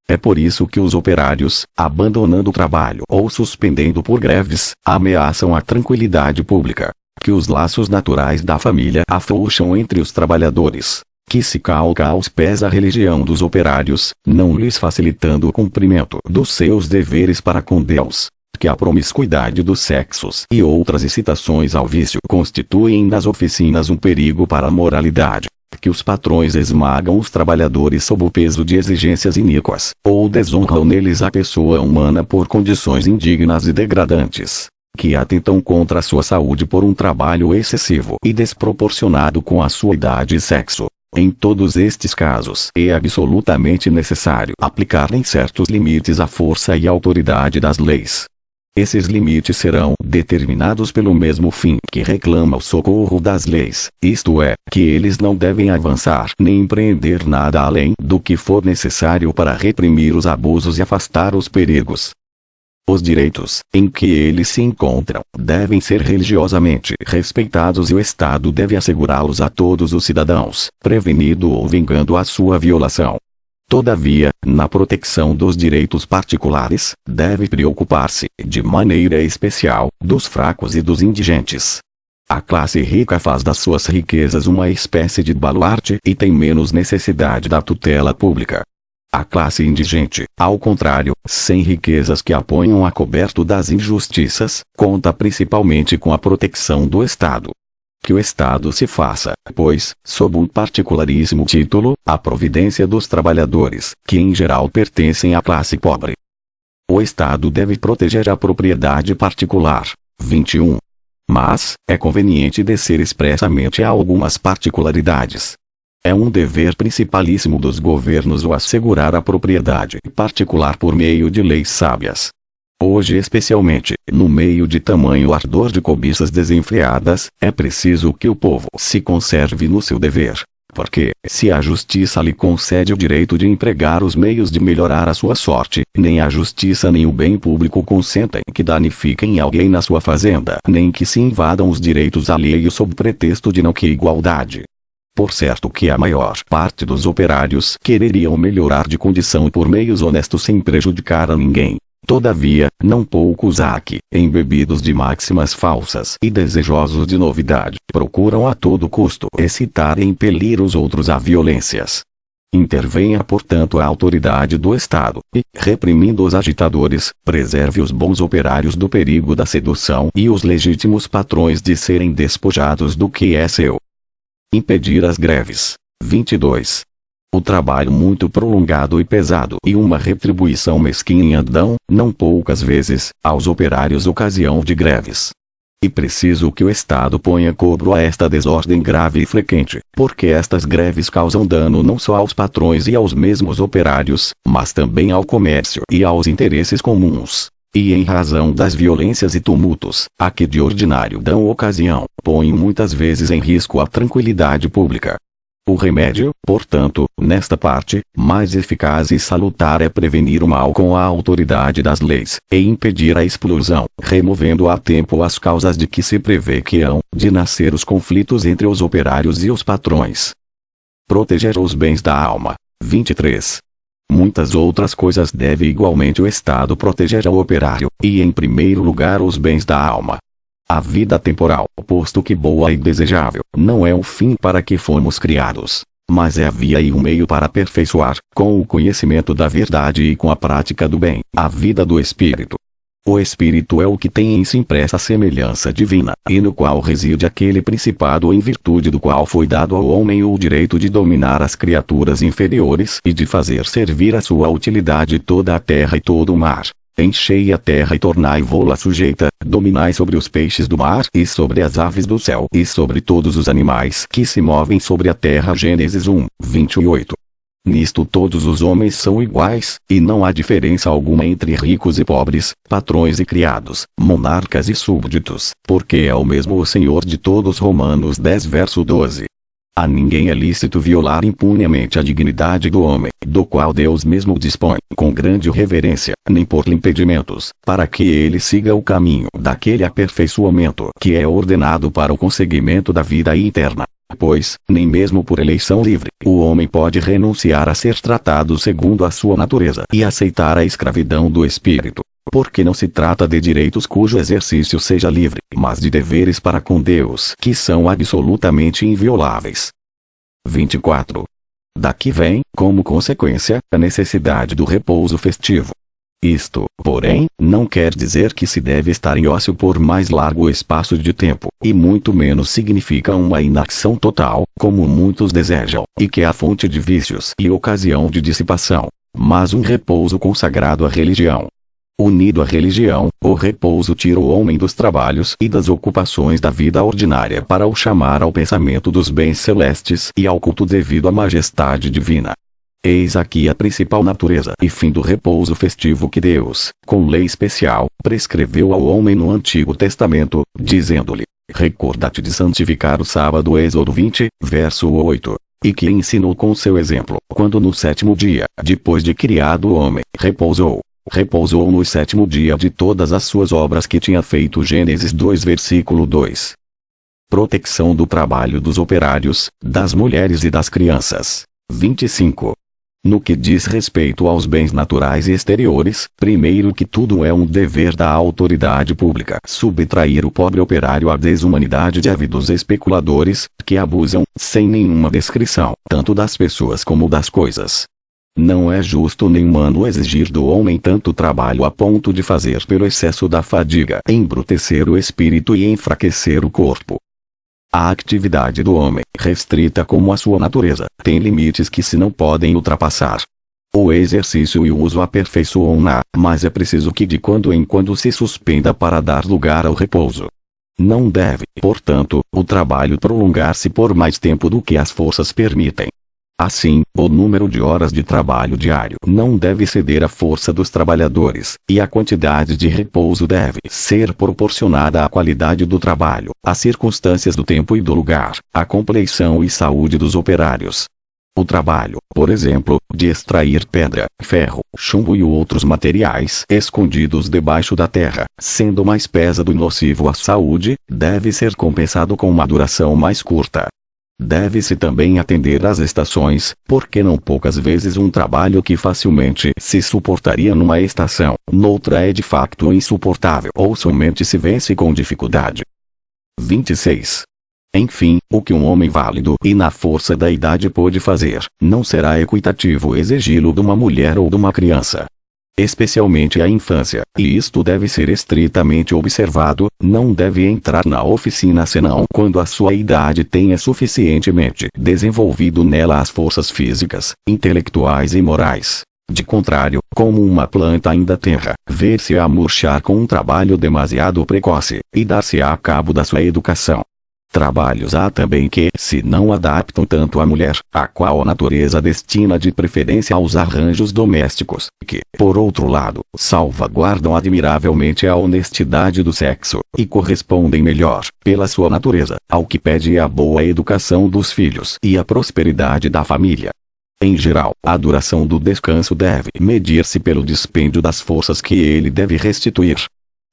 É por isso que os operários, abandonando o trabalho ou suspendendo por greves, ameaçam a tranquilidade pública. Que os laços naturais da família afrouxam entre os trabalhadores. Que se calca aos pés a religião dos operários, não lhes facilitando o cumprimento dos seus deveres para com Deus. Que a promiscuidade dos sexos e outras incitações ao vício constituem nas oficinas um perigo para a moralidade. Que os patrões esmagam os trabalhadores sob o peso de exigências iníquas, ou desonram neles a pessoa humana por condições indignas e degradantes. Que atentam contra a sua saúde por um trabalho excessivo e desproporcionado com a sua idade e sexo. Em todos estes casos, é absolutamente necessário aplicar em certos limites a força e a autoridade das leis. Esses limites serão determinados pelo mesmo fim que reclama o socorro das leis, isto é, que eles não devem avançar nem empreender nada além do que for necessário para reprimir os abusos e afastar os perigos. Os direitos, em que eles se encontram, devem ser religiosamente respeitados e o Estado deve assegurá-los a todos os cidadãos, prevenindo ou vingando a sua violação. Todavia, na proteção dos direitos particulares, deve preocupar-se, de maneira especial, dos fracos e dos indigentes. A classe rica faz das suas riquezas uma espécie de baluarte e tem menos necessidade da tutela pública. A classe indigente, ao contrário, sem riquezas que a ponham a coberto das injustiças, conta principalmente com a proteção do Estado. Que o Estado se faça, pois, sob um particularíssimo título, a providência dos trabalhadores, que em geral pertencem à classe pobre. O Estado deve proteger a propriedade particular. 21. Mas, é conveniente descer expressamente a algumas particularidades. É um dever principalíssimo dos governos o assegurar a propriedade particular por meio de leis sábias. Hoje, especialmente, no meio de tamanho ardor de cobiças desenfreadas, é preciso que o povo se conserve no seu dever. Porque, se a justiça lhe concede o direito de empregar os meios de melhorar a sua sorte, nem a justiça nem o bem público consentem que danifiquem alguém na sua fazenda, nem que se invadam os direitos alheios sob pretexto de não que igualdade. Por certo que a maior parte dos operários quereriam melhorar de condição por meios honestos sem prejudicar a ninguém. Todavia, não poucos há que, embebidos de máximas falsas e desejosos de novidade, procuram a todo custo excitar e impelir os outros a violências. Intervenha portanto a autoridade do Estado, e, reprimindo os agitadores, preserve os bons operários do perigo da sedução e os legítimos patrões de serem despojados do que é seu. Impedir as greves. 22. O trabalho muito prolongado e pesado e uma retribuição mesquinha dão, não poucas vezes, aos operários ocasião de greves. E preciso que o Estado ponha cobro a esta desordem grave e frequente, porque estas greves causam dano não só aos patrões e aos mesmos operários, mas também ao comércio e aos interesses comuns. E em razão das violências e tumultos, a que de ordinário dão ocasião, põem muitas vezes em risco a tranquilidade pública. O remédio, portanto, nesta parte, mais eficaz e salutar é prevenir o mal com a autoridade das leis, e impedir a explosão, removendo a tempo as causas de que se prevê que hão de nascer os conflitos entre os operários e os patrões. Proteger os bens da alma. 23. Muitas outras coisas deve igualmente o Estado proteger ao operário, e em primeiro lugar os bens da alma. A vida temporal, posto que boa e desejável, não é o fim para que fomos criados, mas é a via e o meio para aperfeiçoar, com o conhecimento da verdade e com a prática do bem, a vida do espírito. O espírito é o que tem em si impressa a semelhança divina, e no qual reside aquele principado em virtude do qual foi dado ao homem o direito de dominar as criaturas inferiores e de fazer servir a sua utilidade toda a terra e todo o mar. Enchei a terra e tornai-vô-la sujeita, dominai sobre os peixes do mar e sobre as aves do céu e sobre todos os animais que se movem sobre a terra. Gênesis 1, 28. Nisto todos os homens são iguais, e não há diferença alguma entre ricos e pobres, patrões e criados, monarcas e súbditos, porque é o mesmo o Senhor de todos. Romanos 10 verso 12. A ninguém é lícito violar impunemente a dignidade do homem, do qual Deus mesmo dispõe, com grande reverência, nem pôr-lhe impedimentos, para que ele siga o caminho daquele aperfeiçoamento que é ordenado para o conseguimento da vida eterna. Pois, nem mesmo por eleição livre, o homem pode renunciar a ser tratado segundo a sua natureza e aceitar a escravidão do espírito. Porque não se trata de direitos cujo exercício seja livre, mas de deveres para com Deus que são absolutamente invioláveis. 24. Daqui vem, como consequência, a necessidade do repouso festivo. Isto, porém, não quer dizer que se deve estar em ócio por mais largo espaço de tempo, e muito menos significa uma inação total, como muitos desejam, e que é a fonte de vícios e ocasião de dissipação, mas um repouso consagrado à religião. Unido à religião, o repouso tira o homem dos trabalhos e das ocupações da vida ordinária para o chamar ao pensamento dos bens celestes e ao culto devido à majestade divina. Eis aqui a principal natureza e fim do repouso festivo que Deus, com lei especial, prescreveu ao homem no Antigo Testamento, dizendo-lhe: recorda-te de santificar o sábado. Êxodo 20, verso 8. E que ensinou com seu exemplo, quando no sétimo dia, depois de criado o homem, repousou. Repousou no sétimo dia de todas as suas obras que tinha feito. Gênesis 2 versículo 2. Proteção do trabalho dos operários, das mulheres e das crianças. 25. No que diz respeito aos bens naturais e exteriores, primeiro que tudo é um dever da autoridade pública subtrair o pobre operário à desumanidade de ávidos especuladores, que abusam, sem nenhuma descrição, tanto das pessoas como das coisas. Não é justo nem humano exigir do homem tanto trabalho a ponto de fazer pelo excesso da fadiga embrutecer o espírito e enfraquecer o corpo. A atividade do homem, restrita como a sua natureza, tem limites que se não podem ultrapassar. O exercício e o uso aperfeiçoam-na, mas é preciso que de quando em quando se suspenda para dar lugar ao repouso. Não deve, portanto, o trabalho prolongar-se por mais tempo do que as forças permitem. Assim, o número de horas de trabalho diário não deve ceder à força dos trabalhadores, e a quantidade de repouso deve ser proporcionada à qualidade do trabalho, às circunstâncias do tempo e do lugar, à compleição e saúde dos operários. O trabalho, por exemplo, de extrair pedra, ferro, chumbo e outros materiais escondidos debaixo da terra, sendo mais pesado e nocivo à saúde, deve ser compensado com uma duração mais curta. Deve-se também atender às estações, porque não poucas vezes um trabalho que facilmente se suportaria numa estação, noutra é de facto insuportável ou somente se vence com dificuldade. 26. Enfim, o que um homem válido e na força da idade pôde fazer, não será equitativo exigi-lo de uma mulher ou de uma criança. Especialmente a infância, e isto deve ser estritamente observado, não deve entrar na oficina senão quando a sua idade tenha suficientemente desenvolvido nela as forças físicas, intelectuais e morais. De contrário, como uma planta ainda tenra, ver-se-á murchar com um trabalho demasiado precoce, e dar-se-á cabo da sua educação. Trabalhos há também que se não adaptam tanto à mulher, a qual a natureza destina de preferência aos arranjos domésticos, que, por outro lado, salvaguardam admiravelmente a honestidade do sexo, e correspondem melhor, pela sua natureza, ao que pede a boa educação dos filhos e a prosperidade da família. Em geral, a duração do descanso deve medir-se pelo dispêndio das forças que ele deve restituir.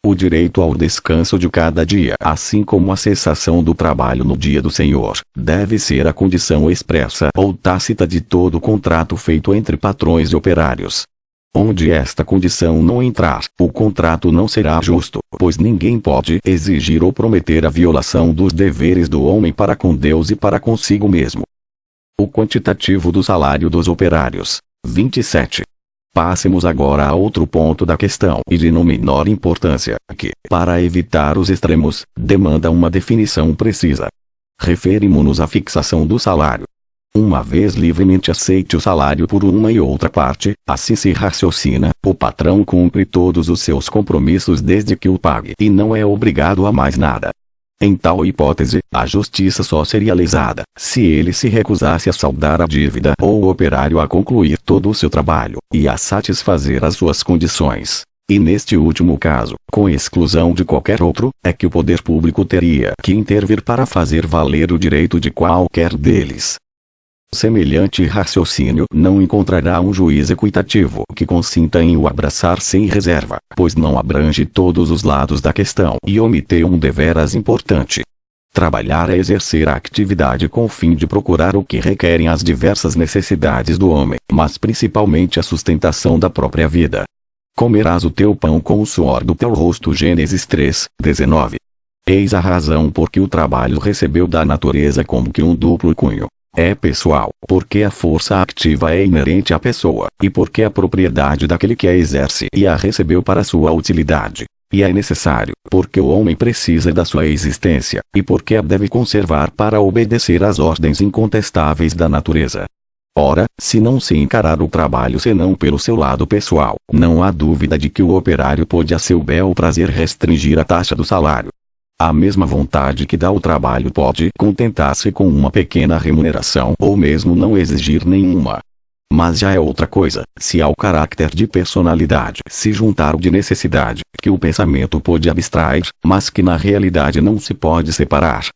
O direito ao descanso de cada dia, assim como a cessação do trabalho no dia do Senhor, deve ser a condição expressa ou tácita de todo contrato feito entre patrões e operários. Onde esta condição não entrar, o contrato não será justo, pois ninguém pode exigir ou prometer a violação dos deveres do homem para com Deus e para consigo mesmo. O quantitativo do salário dos operários. 27. Passemos agora a outro ponto da questão e de não menor importância, que, para evitar os extremos, demanda uma definição precisa. Referimos-nos à fixação do salário. Uma vez livremente aceite o salário por uma e outra parte, assim se raciocina, o patrão cumpre todos os seus compromissos desde que o pague e não é obrigado a mais nada. Em tal hipótese, a justiça só seria lesada, se ele se recusasse a saldar a dívida ou o operário a concluir todo o seu trabalho, e a satisfazer as suas condições. E neste último caso, com exclusão de qualquer outro, é que o poder público teria que intervir para fazer valer o direito de qualquer deles. Semelhante raciocínio não encontrará um juiz equitativo que consinta em o abraçar sem reserva, pois não abrange todos os lados da questão e omite um deveras importante. Trabalhar é exercer a atividade com o fim de procurar o que requerem as diversas necessidades do homem, mas principalmente a sustentação da própria vida. Comerás o teu pão com o suor do teu rosto. Gênesis 3, 19. Eis a razão por que o trabalho recebeu da natureza como que um duplo cunho. É pessoal, porque a força ativa é inerente à pessoa, e porque a propriedade daquele que a exerce e a recebeu para sua utilidade. E é necessário, porque o homem precisa da sua existência, e porque a deve conservar para obedecer às ordens incontestáveis da natureza. Ora, se não se encarar o trabalho senão pelo seu lado pessoal, não há dúvida de que o operário pode a seu bel prazer restringir a taxa do salário. A mesma vontade que dá o trabalho pode contentar-se com uma pequena remuneração ou mesmo não exigir nenhuma. Mas já é outra coisa, se ao caráter de personalidade se juntar o de necessidade, que o pensamento pode abstrair, mas que na realidade não se pode separar.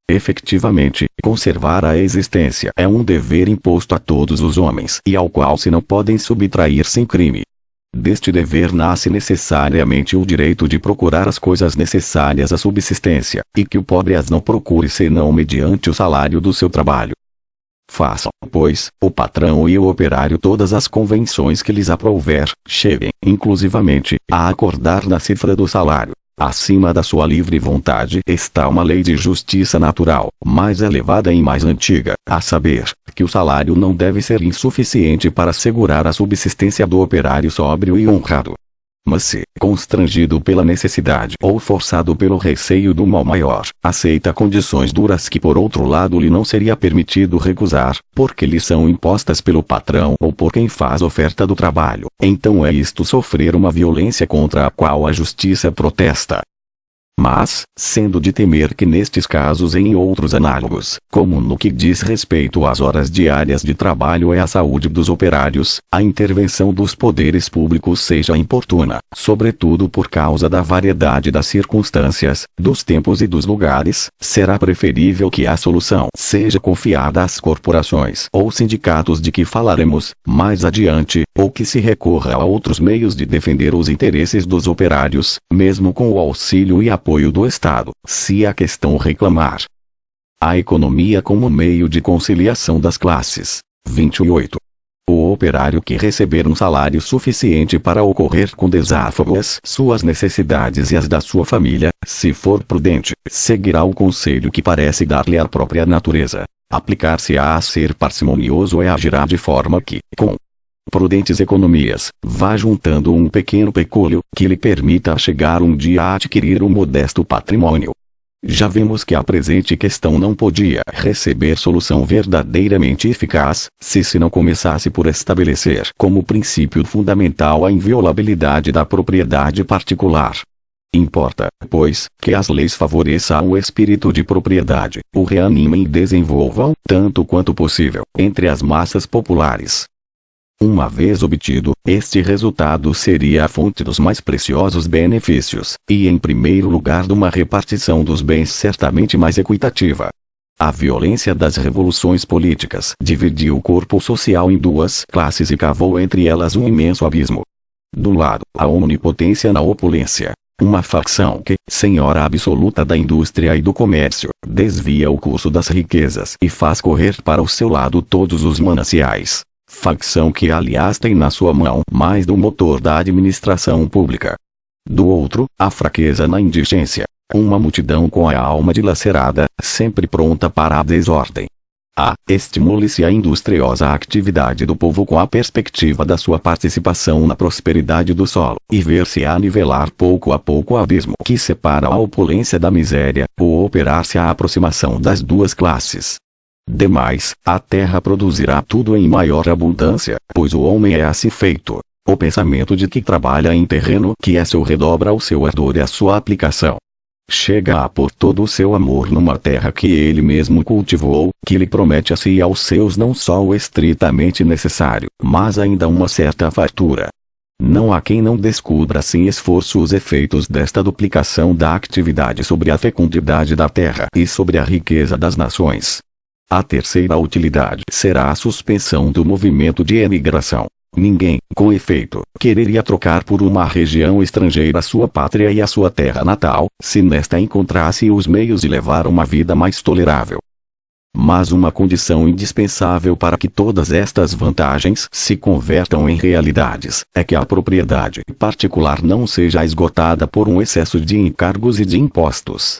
Efectivamente, conservar a existência é um dever imposto a todos os homens e ao qual se não podem subtrair sem crime. Deste dever nasce necessariamente o direito de procurar as coisas necessárias à subsistência, e que o pobre as não procure senão mediante o salário do seu trabalho. Façam, pois, o patrão e o operário todas as convenções que lhes aprouver, cheguem, inclusivamente, a acordar na cifra do salário. Acima da sua livre vontade está uma lei de justiça natural, mais elevada e mais antiga, a saber, que o salário não deve ser insuficiente para assegurar a subsistência do operário sóbrio e honrado. Mas se, constrangido pela necessidade ou forçado pelo receio do mal maior, aceita condições duras que por outro lado lhe não seria permitido recusar, porque lhe são impostas pelo patrão ou por quem faz oferta do trabalho, então é isto sofrer uma violência contra a qual a justiça protesta. Mas, sendo de temer que nestes casos e em outros análogos, como no que diz respeito às horas diárias de trabalho e à saúde dos operários, a intervenção dos poderes públicos seja importuna, sobretudo por causa da variedade das circunstâncias, dos tempos e dos lugares, será preferível que a solução seja confiada às corporações ou sindicatos de que falaremos mais adiante, ou que se recorra a outros meios de defender os interesses dos operários, mesmo com o auxílio e apoio do Estado, se a questão reclamar. A economia como meio de conciliação das classes. 28. O operário que receber um salário suficiente para ocorrer com desáfogo suas necessidades e as da sua família, se for prudente, seguirá o conselho que parece dar-lhe a própria natureza. Aplicar-se-á a ser parcimonioso e agirá de forma que, com prudentes economias, vá juntando um pequeno pecúlio, que lhe permita chegar um dia a adquirir um modesto patrimônio. Já vemos que a presente questão não podia receber solução verdadeiramente eficaz, se não começasse por estabelecer como princípio fundamental a inviolabilidade da propriedade particular. Importa, pois, que as leis favoreçam o espírito de propriedade, o reanimem e desenvolvam, tanto quanto possível, entre as massas populares. Uma vez obtido, este resultado seria a fonte dos mais preciosos benefícios, e em primeiro lugar de uma repartição dos bens certamente mais equitativa. A violência das revoluções políticas dividiu o corpo social em duas classes e cavou entre elas um imenso abismo. Do lado, a onipotência na opulência. Uma facção que, senhora absoluta da indústria e do comércio, desvia o curso das riquezas e faz correr para o seu lado todos os mananciais. Facção que aliás tem na sua mão mais do motor da administração pública. Do outro, a fraqueza na indigência. Uma multidão com a alma dilacerada, sempre pronta para a desordem. Estimule-se a industriosa atividade do povo com a perspectiva da sua participação na prosperidade do solo, e ver-se-á nivelar pouco a pouco o abismo que separa a opulência da miséria, ou operar-se a aproximação das duas classes. Demais, a terra produzirá tudo em maior abundância, pois o homem é assim feito. O pensamento de que trabalha em terreno que é seu redobra o seu ardor e a sua aplicação. Chega a pôr todo o seu amor numa terra que ele mesmo cultivou, que lhe promete a si e aos seus não só o estritamente necessário, mas ainda uma certa fartura. Não há quem não descubra sem esforço os efeitos desta duplicação da atividade sobre a fecundidade da terra e sobre a riqueza das nações. A terceira utilidade será a suspensão do movimento de emigração. Ninguém, com efeito, quereria trocar por uma região estrangeira a sua pátria e a sua terra natal, se nesta encontrasse os meios de levar uma vida mais tolerável. Mas uma condição indispensável para que todas estas vantagens se convertam em realidades, é que a propriedade particular não seja esgotada por um excesso de encargos e de impostos.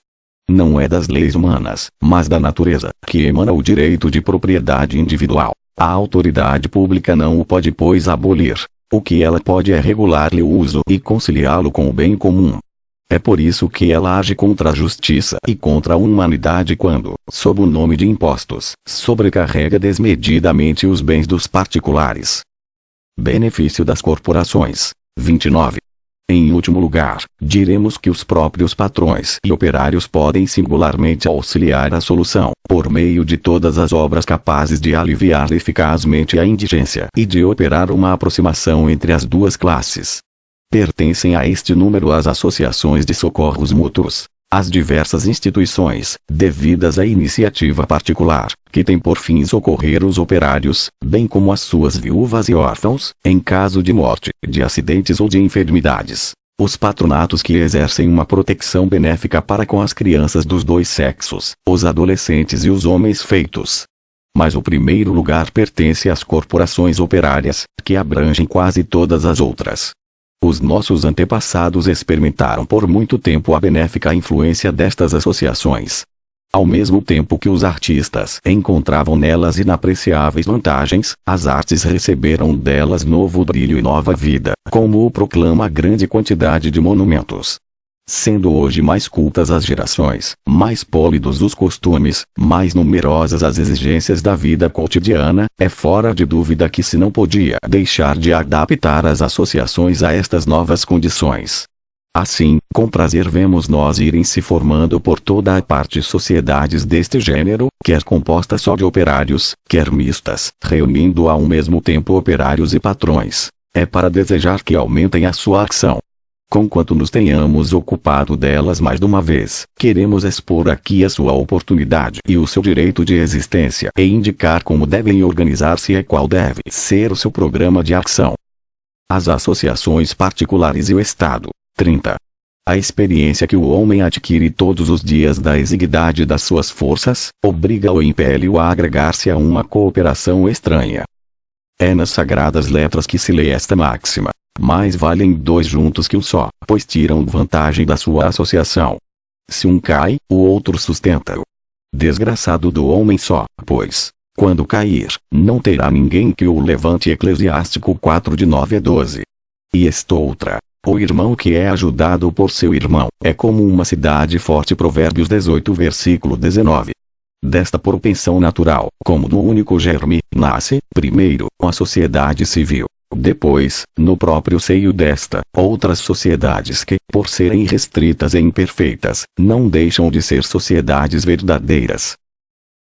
Não é das leis humanas, mas da natureza, que emana o direito de propriedade individual. A autoridade pública não o pode, pois, abolir. O que ela pode é regular-lhe o uso e conciliá-lo com o bem comum. É por isso que ela age contra a justiça e contra a humanidade quando, sob o nome de impostos, sobrecarrega desmedidamente os bens dos particulares. Benefício das corporações. 29. Em último lugar, diremos que os próprios patrões e operários podem singularmente auxiliar a solução, por meio de todas as obras capazes de aliviar eficazmente a indigência e de operar uma aproximação entre as duas classes. Pertencem a este número as associações de socorros mútuos, as diversas instituições, devidas à iniciativa particular, que têm por fim socorrer os operários, bem como as suas viúvas e órfãos, em caso de morte, de acidentes ou de enfermidades. Os patronatos que exercem uma proteção benéfica para com as crianças dos dois sexos, os adolescentes e os homens feitos. Mas o primeiro lugar pertence às corporações operárias, que abrangem quase todas as outras. Os nossos antepassados experimentaram por muito tempo a benéfica influência destas associações. Ao mesmo tempo que os artistas encontravam nelas inapreciáveis vantagens, as artes receberam delas novo brilho e nova vida, como o proclama a grande quantidade de monumentos. Sendo hoje mais cultas as gerações, mais pólidos os costumes, mais numerosas as exigências da vida cotidiana, é fora de dúvida que se não podia deixar de adaptar as associações a estas novas condições. Assim, com prazer vemos nós irem se formando por toda a parte sociedades deste gênero, quer compostas só de operários, quer mistas, reunindo ao mesmo tempo operários e patrões. É para desejar que aumentem a sua ação. Conquanto nos tenhamos ocupado delas mais de uma vez, queremos expor aqui a sua oportunidade e o seu direito de existência e indicar como devem organizar-se e qual deve ser o seu programa de ação. As associações particulares e o Estado. 30. A experiência que o homem adquire todos os dias da exiguidade das suas forças, obriga-o e impele-o a agregar-se a uma cooperação estranha. É nas sagradas letras que se lê esta máxima: mais valem dois juntos que um só, pois tiram vantagem da sua associação. Se um cai, o outro sustenta-o. Desgraçado do homem só, pois, quando cair, não terá ninguém que o levante. Eclesiástico 4:9-12. E estoutra: o irmão que é ajudado por seu irmão, é como uma cidade forte. Provérbios 18 versículo 19. Desta propensão natural, como do único germe, nasce, primeiro, a sociedade civil. Depois, no próprio seio desta, outras sociedades que, por serem restritas e imperfeitas, não deixam de ser sociedades verdadeiras.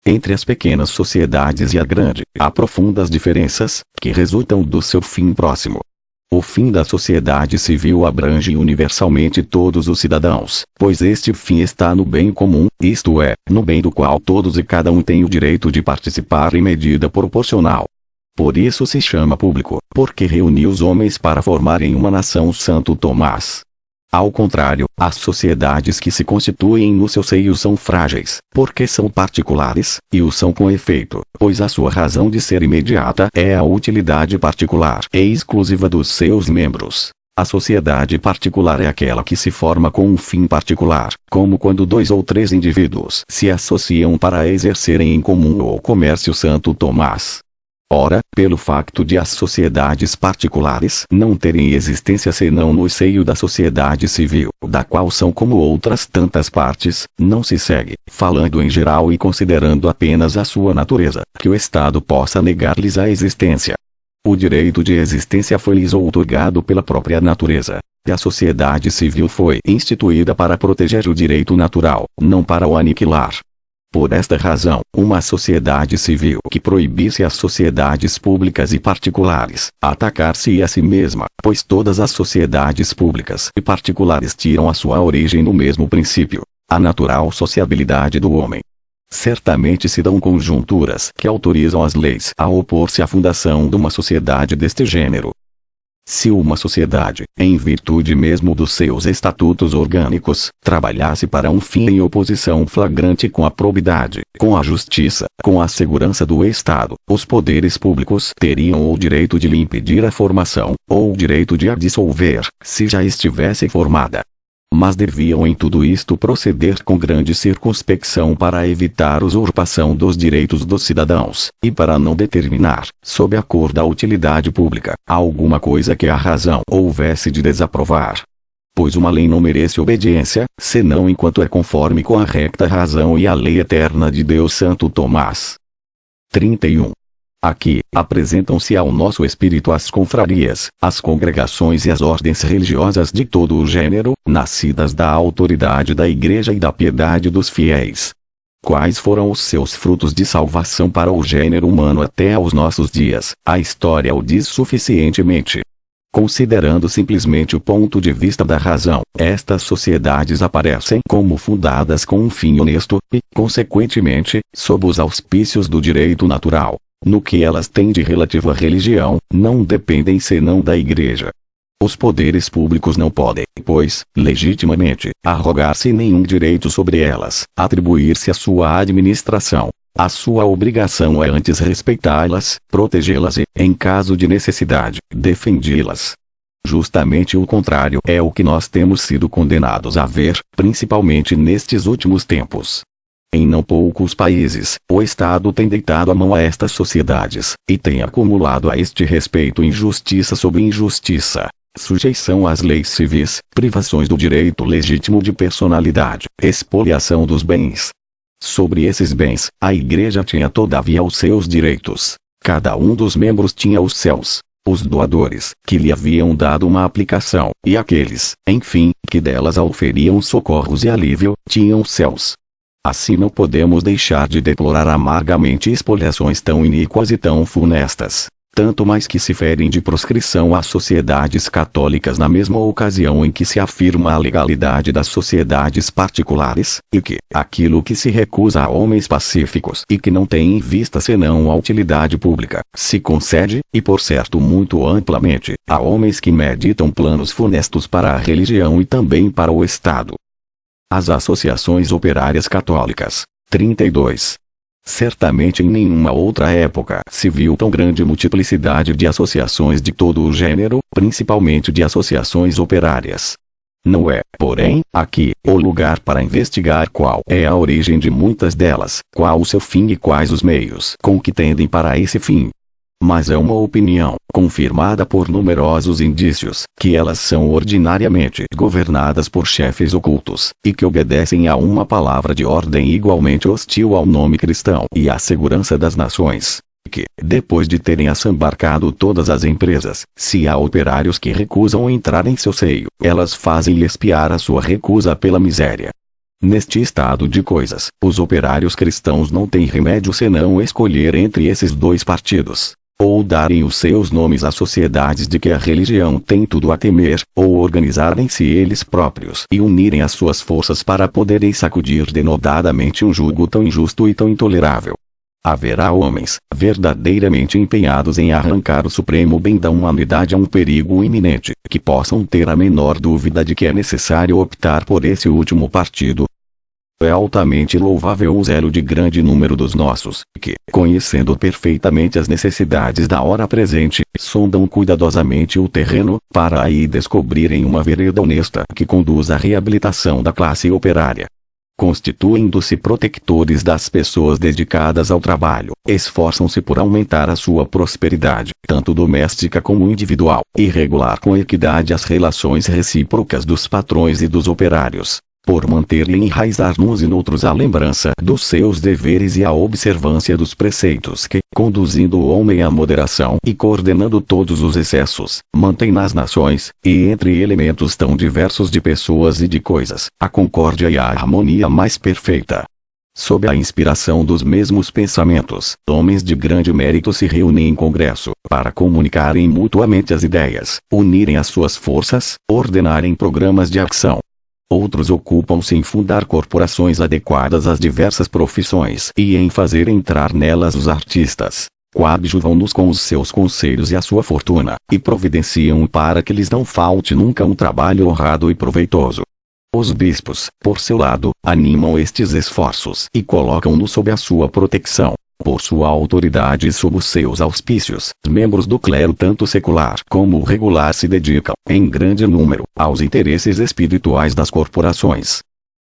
Entre as pequenas sociedades e a grande, há profundas diferenças, que resultam do seu fim próximo. O fim da sociedade civil abrange universalmente todos os cidadãos, pois este fim está no bem comum, isto é, no bem do qual todos e cada um têm o direito de participar em medida proporcional. Por isso se chama público, porque reuniu os homens para formarem uma nação. Santo Tomás. Ao contrário, as sociedades que se constituem no seu seio são frágeis, porque são particulares, e o são com efeito, pois a sua razão de ser imediata é a utilidade particular e exclusiva dos seus membros. A sociedade particular é aquela que se forma com um fim particular, como quando 2 ou 3 indivíduos se associam para exercerem em comum o comércio. Santo Tomás. Ora, pelo facto de as sociedades particulares não terem existência senão no seio da sociedade civil, da qual são como outras tantas partes, não se segue, falando em geral e considerando apenas a sua natureza, que o Estado possa negar-lhes a existência. O direito de existência foi-lhes outorgado pela própria natureza, e a sociedade civil foi instituída para proteger o direito natural, não para o aniquilar. Por esta razão, uma sociedade civil que proibisse às sociedades públicas e particulares atacar-se a si mesma, pois todas as sociedades públicas e particulares tiram a sua origem no mesmo princípio, a natural sociabilidade do homem. Certamente se dão conjunturas que autorizam as leis a opor-se à fundação de uma sociedade deste gênero. Se uma sociedade, em virtude mesmo dos seus estatutos orgânicos, trabalhasse para um fim em oposição flagrante com a probidade, com a justiça, com a segurança do Estado, os poderes públicos teriam o direito de lhe impedir a formação, ou o direito de a dissolver, se já estivesse formada. Mas deviam em tudo isto proceder com grande circunspecção para evitar usurpação dos direitos dos cidadãos, e para não determinar, sob a cor da utilidade pública, alguma coisa que a razão houvesse de desaprovar. Pois uma lei não merece obediência, senão enquanto é conforme com a recta razão e a lei eterna de Deus. Santo Tomás. 31. Aqui, apresentam-se ao nosso espírito as confrarias, as congregações e as ordens religiosas de todo o gênero, nascidas da autoridade da Igreja e da piedade dos fiéis. Quais foram os seus frutos de salvação para o gênero humano até aos nossos dias, a história o diz suficientemente. Considerando simplesmente o ponto de vista da razão, estas sociedades aparecem como fundadas com um fim honesto, e, consequentemente, sob os auspícios do direito natural. No que elas têm de relativo à religião, não dependem senão da Igreja. Os poderes públicos não podem, pois, legitimamente, arrogar-se nenhum direito sobre elas, atribuir-se a sua administração. A sua obrigação é antes respeitá-las, protegê-las e, em caso de necessidade, defendê-las. Justamente o contrário é o que nós temos sido condenados a ver, principalmente nestes últimos tempos. Em não poucos países, o Estado tem deitado a mão a estas sociedades, e tem acumulado a este respeito injustiça sobre injustiça, sujeição às leis civis, privações do direito legítimo de personalidade, expoliação dos bens. Sobre esses bens, a Igreja tinha todavia os seus direitos. Cada um dos membros tinha os seus. Os doadores, que lhe haviam dado uma aplicação, e aqueles, enfim, que delas auferiam socorros e alívio, tinham os seus. Assim não podemos deixar de deplorar amargamente expoliações tão iníquas e tão funestas. tanto mais que se ferem de proscrição às sociedades católicas na mesma ocasião em que se afirma a legalidade das sociedades particulares, e que aquilo que se recusa a homens pacíficos e que não tem em vista senão a utilidade pública, se concede, e por certo muito amplamente, a homens que meditam planos funestos para a religião e também para o Estado. As associações operárias católicas. 32. Certamente em nenhuma outra época se viu tão grande multiplicidade de associações de todo o gênero, principalmente de associações operárias. Não é, porém, aqui o lugar para investigar qual é a origem de muitas delas, qual o seu fim e quais os meios com que tendem para esse fim. Mas é uma opinião, confirmada por numerosos indícios, que elas são ordinariamente governadas por chefes ocultos, e que obedecem a uma palavra de ordem igualmente hostil ao nome cristão e à segurança das nações. Que, depois de terem assambarcado todas as empresas, se há operários que recusam entrar em seu seio, elas fazem expiar a sua recusa pela miséria. Neste estado de coisas, os operários cristãos não têm remédio senão escolher entre esses dois partidos. Ou darem os seus nomes às sociedades de que a religião tem tudo a temer, ou organizarem-se eles próprios e unirem as suas forças para poderem sacudir denodadamente um jugo tão injusto e tão intolerável. Haverá homens, verdadeiramente empenhados em arrancar o supremo bem da humanidade a um perigo iminente, que possam ter a menor dúvida de que é necessário optar por esse último partido. É altamente louvável o zelo de grande número dos nossos, que, conhecendo perfeitamente as necessidades da hora presente, sondam cuidadosamente o terreno, para aí descobrirem uma vereda honesta que conduz à reabilitação da classe operária. Constituindo-se protectores das pessoas dedicadas ao trabalho, esforçam-se por aumentar a sua prosperidade, tanto doméstica como individual, e regular com equidade as relações recíprocas dos patrões e dos operários, por manter-lhe enraizar nos e noutros a lembrança dos seus deveres e a observância dos preceitos que, conduzindo o homem à moderação e coordenando todos os excessos, mantém nas nações, e entre elementos tão diversos de pessoas e de coisas, a concórdia e a harmonia mais perfeita. Sob a inspiração dos mesmos pensamentos, homens de grande mérito se reúnem em congresso, para comunicarem mutuamente as ideias, unirem as suas forças, ordenarem programas de ação. Outros ocupam-se em fundar corporações adequadas às diversas profissões e em fazer entrar nelas os artistas. Coadjuvam-nos com os seus conselhos e a sua fortuna, e providenciam para que lhes não falte nunca um trabalho honrado e proveitoso. Os bispos, por seu lado, animam estes esforços e colocam-nos sob a sua proteção. Por sua autoridade e sob os seus auspícios, membros do clero tanto secular como regular se dedicam, em grande número, aos interesses espirituais das corporações.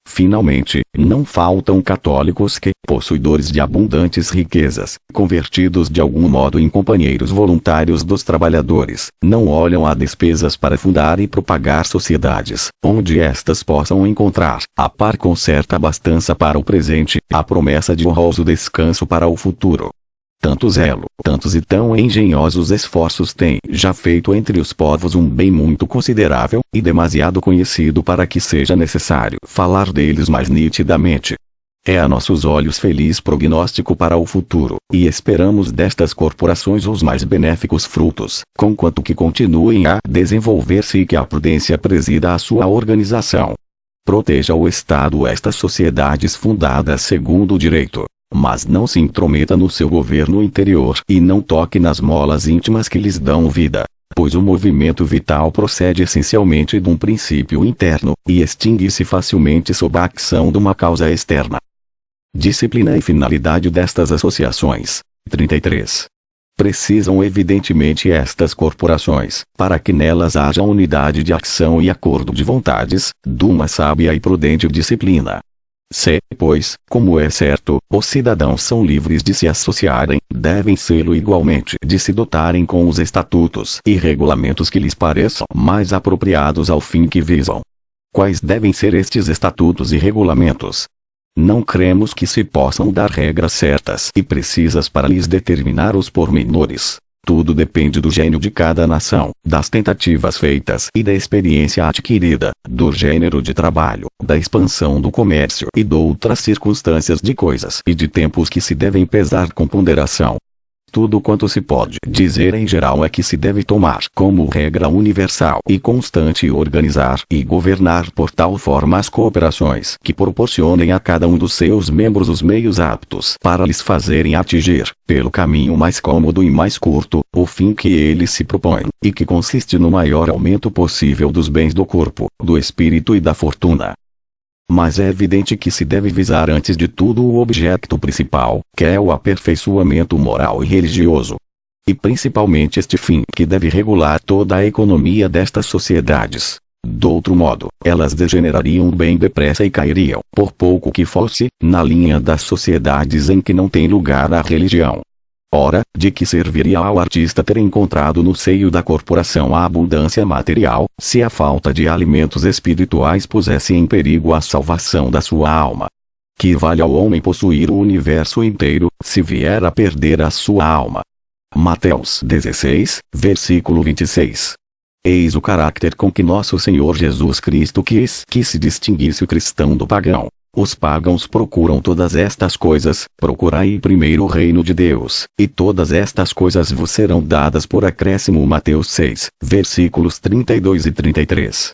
Finalmente, não faltam católicos que, possuidores de abundantes riquezas, convertidos de algum modo em companheiros voluntários dos trabalhadores, não olham a despesas para fundar e propagar sociedades, onde estas possam encontrar, a par com certa abastança para o presente, a promessa de honroso descanso para o futuro. Tanto zelo, tantos e tão engenhosos esforços têm já feito entre os povos um bem muito considerável, e demasiado conhecido para que seja necessário falar deles mais nitidamente. É a nossos olhos feliz prognóstico para o futuro, e esperamos destas corporações os mais benéficos frutos, conquanto que continuem a desenvolver-se e que a prudência presida a sua organização. Proteja o Estado estas sociedades fundadas segundo o direito, mas não se intrometa no seu governo interior e não toque nas molas íntimas que lhes dão vida, pois o movimento vital procede essencialmente de um princípio interno, e extingue-se facilmente sob a ação de uma causa externa. Disciplina e finalidade destas associações. 33. Precisam evidentemente estas corporações, para que nelas haja unidade de ação e acordo de vontades, de uma sábia e prudente disciplina. Se, pois, como é certo, os cidadãos são livres de se associarem, devem sê-lo igualmente de se dotarem com os estatutos e regulamentos que lhes pareçam mais apropriados ao fim que visam. Quais devem ser estes estatutos e regulamentos? Não cremos que se possam dar regras certas e precisas para lhes determinar os pormenores. Tudo depende do gênio de cada nação, das tentativas feitas e da experiência adquirida, do gênero de trabalho, da expansão do comércio e de outras circunstâncias de coisas e de tempos que se devem pesar com ponderação. Tudo quanto se pode dizer em geral é que se deve tomar como regra universal e constante organizar e governar por tal forma as cooperações que proporcionem a cada um dos seus membros os meios aptos para lhes fazerem atingir, pelo caminho mais cômodo e mais curto, o fim que ele se propõe, e que consiste no maior aumento possível dos bens do corpo, do espírito e da fortuna. Mas é evidente que se deve visar antes de tudo o objeto principal, que é o aperfeiçoamento moral e religioso. E principalmente este fim que deve regular toda a economia destas sociedades. Do outro modo, elas degenerariam bem depressa e cairiam, por pouco que fosse, na linha das sociedades em que não tem lugar a religião. Ora, de que serviria ao artista ter encontrado no seio da corporação a abundância material, se a falta de alimentos espirituais pusesse em perigo a salvação da sua alma? Que vale ao homem possuir o universo inteiro, se vier a perder a sua alma? Mateus 16, versículo 26. Eis o caráter com que nosso Senhor Jesus Cristo quis que se distinguisse o cristão do pagão. Os pagãos procuram todas estas coisas, procurai primeiro o reino de Deus, e todas estas coisas vos serão dadas por acréscimo. Mateus 6, versículos 32 e 33.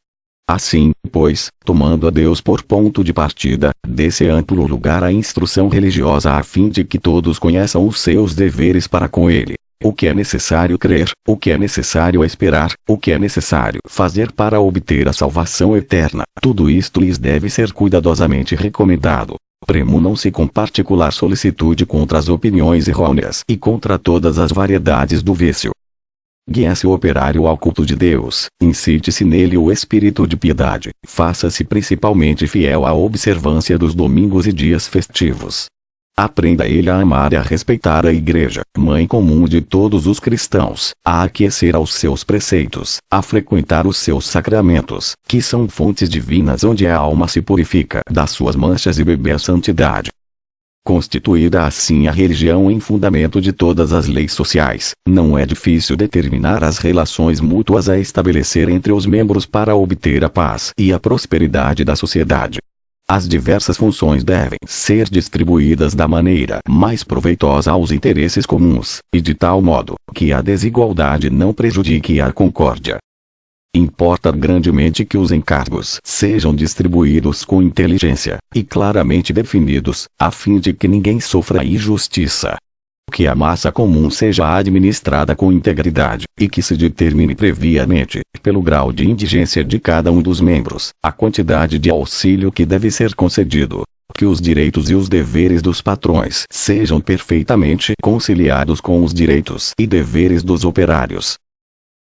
Assim, pois, tomando a Deus por ponto de partida, desse amplo lugar a instrução religiosa a fim de que todos conheçam os seus deveres para com ele. O que é necessário crer, o que é necessário esperar, o que é necessário fazer para obter a salvação eterna, tudo isto lhes deve ser cuidadosamente recomendado. Premunam-se com particular solicitude contra as opiniões errôneas e contra todas as variedades do vício. Guie-se o operário ao culto de Deus, incite-se nele o espírito de piedade, faça-se principalmente fiel à observância dos domingos e dias festivos. Aprenda ele a amar e a respeitar a Igreja, mãe comum de todos os cristãos, a aquecer aos seus preceitos, a frequentar os seus sacramentos, que são fontes divinas onde a alma se purifica das suas manchas e bebe a santidade. Constituída assim a religião em fundamento de todas as leis sociais, não é difícil determinar as relações mútuas a estabelecer entre os membros para obter a paz e a prosperidade da sociedade. As diversas funções devem ser distribuídas da maneira mais proveitosa aos interesses comuns, e de tal modo que a desigualdade não prejudique a concórdia. Importa grandemente que os encargos sejam distribuídos com inteligência, e claramente definidos, a fim de que ninguém sofra injustiça. Que a massa comum seja administrada com integridade, e que se determine previamente, pelo grau de indigência de cada um dos membros, a quantidade de auxílio que deve ser concedido. Que os direitos e os deveres dos patrões sejam perfeitamente conciliados com os direitos e deveres dos operários,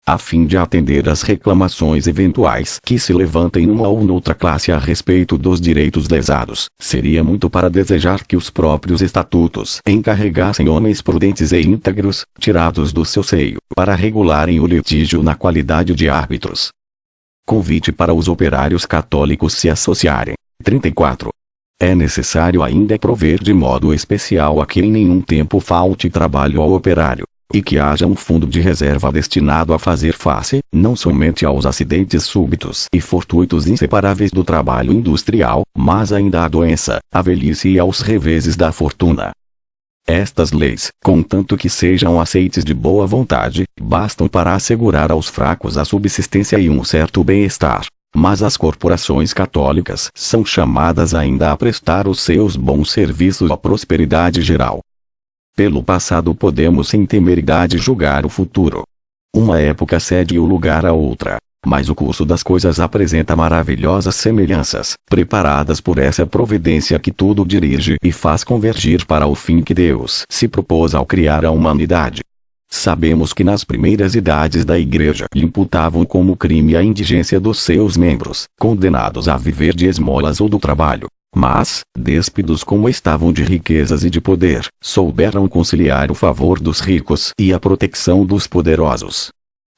a fim de atender às reclamações eventuais que se levantem numa ou noutra classe a respeito dos direitos lesados. Seria muito para desejar que os próprios estatutos encarregassem homens prudentes e íntegros, tirados do seu seio, para regularem o litígio na qualidade de árbitros. Convite para os operários católicos se associarem. 34. É necessário ainda prover de modo especial a que em nenhum tempo falte trabalho ao operário, e que haja um fundo de reserva destinado a fazer face, não somente aos acidentes súbitos e fortuitos inseparáveis do trabalho industrial, mas ainda à doença, à velhice e aos reveses da fortuna. Estas leis, contanto que sejam aceites de boa vontade, bastam para assegurar aos fracos a subsistência e um certo bem-estar. Mas as corporações católicas são chamadas ainda a prestar os seus bons serviços à prosperidade geral. Pelo passado podemos sem temeridade julgar o futuro. Uma época cede o lugar a outra, mas o curso das coisas apresenta maravilhosas semelhanças, preparadas por essa providência que tudo dirige e faz convergir para o fim que Deus se propôs ao criar a humanidade. Sabemos que nas primeiras idades da Igreja imputavam como crime a indigência dos seus membros, condenados a viver de esmolas ou do trabalho. Mas, déspidos como estavam de riquezas e de poder, souberam conciliar o favor dos ricos e a proteção dos poderosos.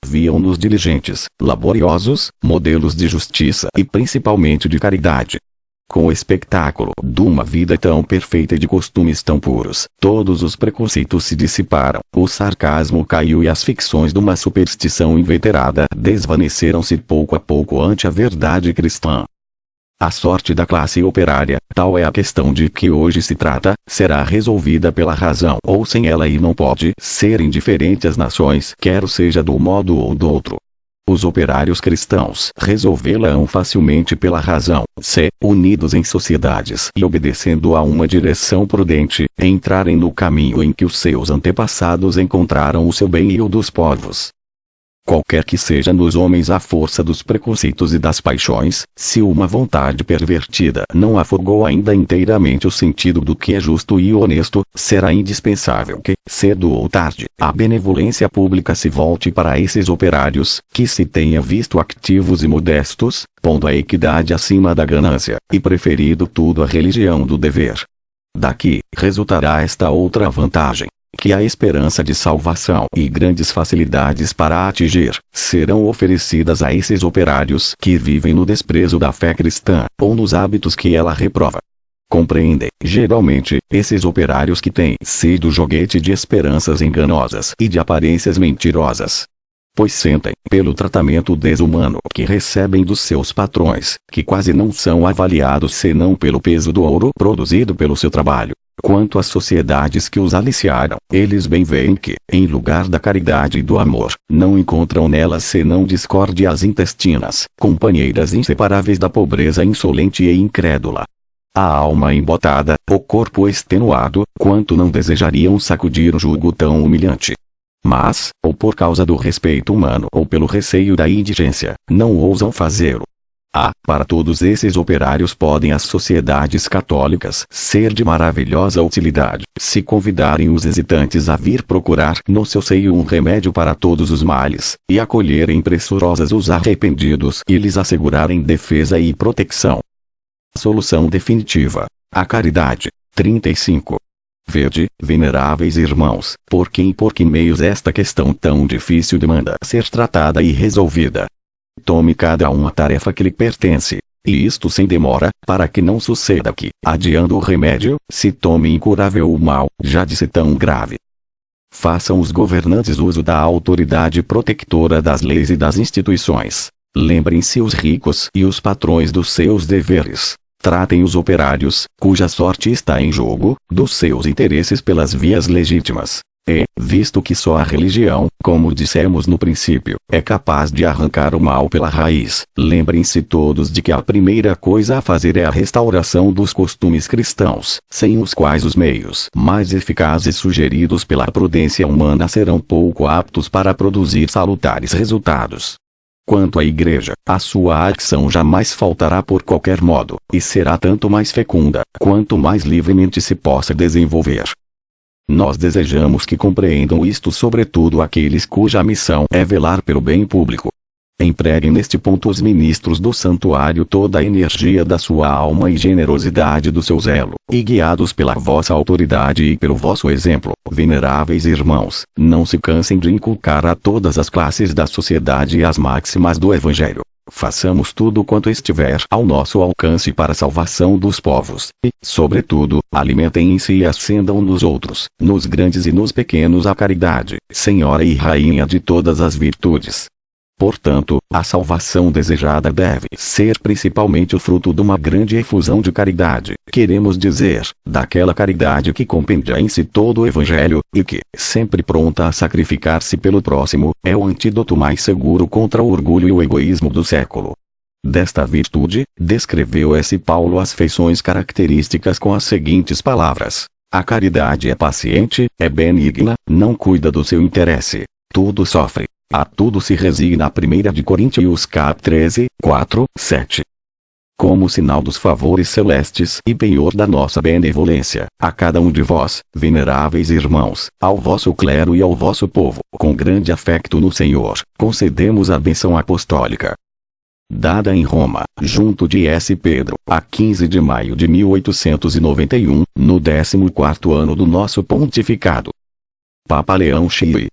Viam-nos diligentes, laboriosos, modelos de justiça e principalmente de caridade. Com o espetáculo de uma vida tão perfeita e de costumes tão puros, todos os preconceitos se dissiparam, o sarcasmo caiu e as ficções de uma superstição inveterada desvaneceram-se pouco a pouco ante a verdade cristã. A sorte da classe operária, tal é a questão de que hoje se trata, será resolvida pela razão ou sem ela e não pode ser indiferente às nações, quer seja do modo ou do outro. Os operários cristãos resolvê-la-ão facilmente pela razão, se, unidos em sociedades e obedecendo a uma direção prudente, entrarem no caminho em que os seus antepassados encontraram o seu bem e o dos povos. Qualquer que seja nos homens a força dos preconceitos e das paixões, se uma vontade pervertida não afogou ainda inteiramente o sentido do que é justo e honesto, será indispensável que, cedo ou tarde, a benevolência pública se volte para esses operários, que se tenha visto ativos e modestos, pondo a equidade acima da ganância, e preferido tudo à religião do dever. Daqui, resultará esta outra vantagem, que a esperança de salvação e grandes facilidades para a atingir, serão oferecidas a esses operários que vivem no desprezo da fé cristã, ou nos hábitos que ela reprova. Compreendem, geralmente, esses operários que têm sido joguete de esperanças enganosas e de aparências mentirosas. Pois sentem, pelo tratamento desumano que recebem dos seus patrões, que quase não são avaliados senão pelo peso do ouro produzido pelo seu trabalho. Quanto às sociedades que os aliciaram, eles bem veem que, em lugar da caridade e do amor, não encontram nelas senão discórdias intestinas, companheiras inseparáveis da pobreza insolente e incrédula. A alma embotada, o corpo extenuado, quanto não desejariam sacudir um jugo tão humilhante. Mas, ou por causa do respeito humano ou pelo receio da indigência, não ousam fazê-lo. Para todos esses operários podem as sociedades católicas ser de maravilhosa utilidade, se convidarem os hesitantes a vir procurar no seu seio um remédio para todos os males, e acolherem pressurosas os arrependidos e lhes assegurarem defesa e proteção. Solução definitiva. A caridade. 35. Vede, veneráveis irmãos, por que meios esta questão tão difícil demanda ser tratada e resolvida. Tome cada um a tarefa que lhe pertence, e isto sem demora, para que não suceda que, adiando o remédio, se tome incurável o mal, já de ser tão grave. Façam os governantes uso da autoridade protectora das leis e das instituições. Lembrem-se os ricos e os patrões dos seus deveres. Tratem os operários, cuja sorte está em jogo, dos seus interesses pelas vias legítimas. E, visto que só a religião, como dissemos no princípio, é capaz de arrancar o mal pela raiz, lembrem-se todos de que a primeira coisa a fazer é a restauração dos costumes cristãos, sem os quais os meios mais eficazes sugeridos pela prudência humana serão pouco aptos para produzir salutares resultados. Quanto à Igreja, a sua ação jamais faltará por qualquer modo, e será tanto mais fecunda, quanto mais livremente se possa desenvolver. Nós desejamos que compreendam isto sobretudo aqueles cuja missão é velar pelo bem público. Empreguem neste ponto os ministros do santuário toda a energia da sua alma e generosidade do seu zelo, e guiados pela vossa autoridade e pelo vosso exemplo, veneráveis irmãos, não se cansem de inculcar a todas as classes da sociedade as máximas do Evangelho. Façamos tudo quanto estiver ao nosso alcance para a salvação dos povos, e, sobretudo, alimentem-se e acendam nos outros, nos grandes e nos pequenos a caridade, Senhora e Rainha de todas as virtudes. Portanto, a salvação desejada deve ser principalmente o fruto de uma grande efusão de caridade, queremos dizer, daquela caridade que compendia em si todo o Evangelho, e que, sempre pronta a sacrificar-se pelo próximo, é o antídoto mais seguro contra o orgulho e o egoísmo do século. Desta virtude, descreveu S. Paulo as feições características com as seguintes palavras: a caridade é paciente, é benigna, não cuida do seu interesse, tudo sofre, a tudo se resigna. 1 Coríntios cap. 13, 4, 7. Como sinal dos favores celestes e penhor da nossa benevolência, a cada um de vós, veneráveis irmãos, ao vosso clero e ao vosso povo, com grande afecto no Senhor, concedemos a bênção apostólica. Dada em Roma, junto de S. Pedro, a 15 de maio de 1891, no 14º ano do nosso pontificado. Papa Leão Xi.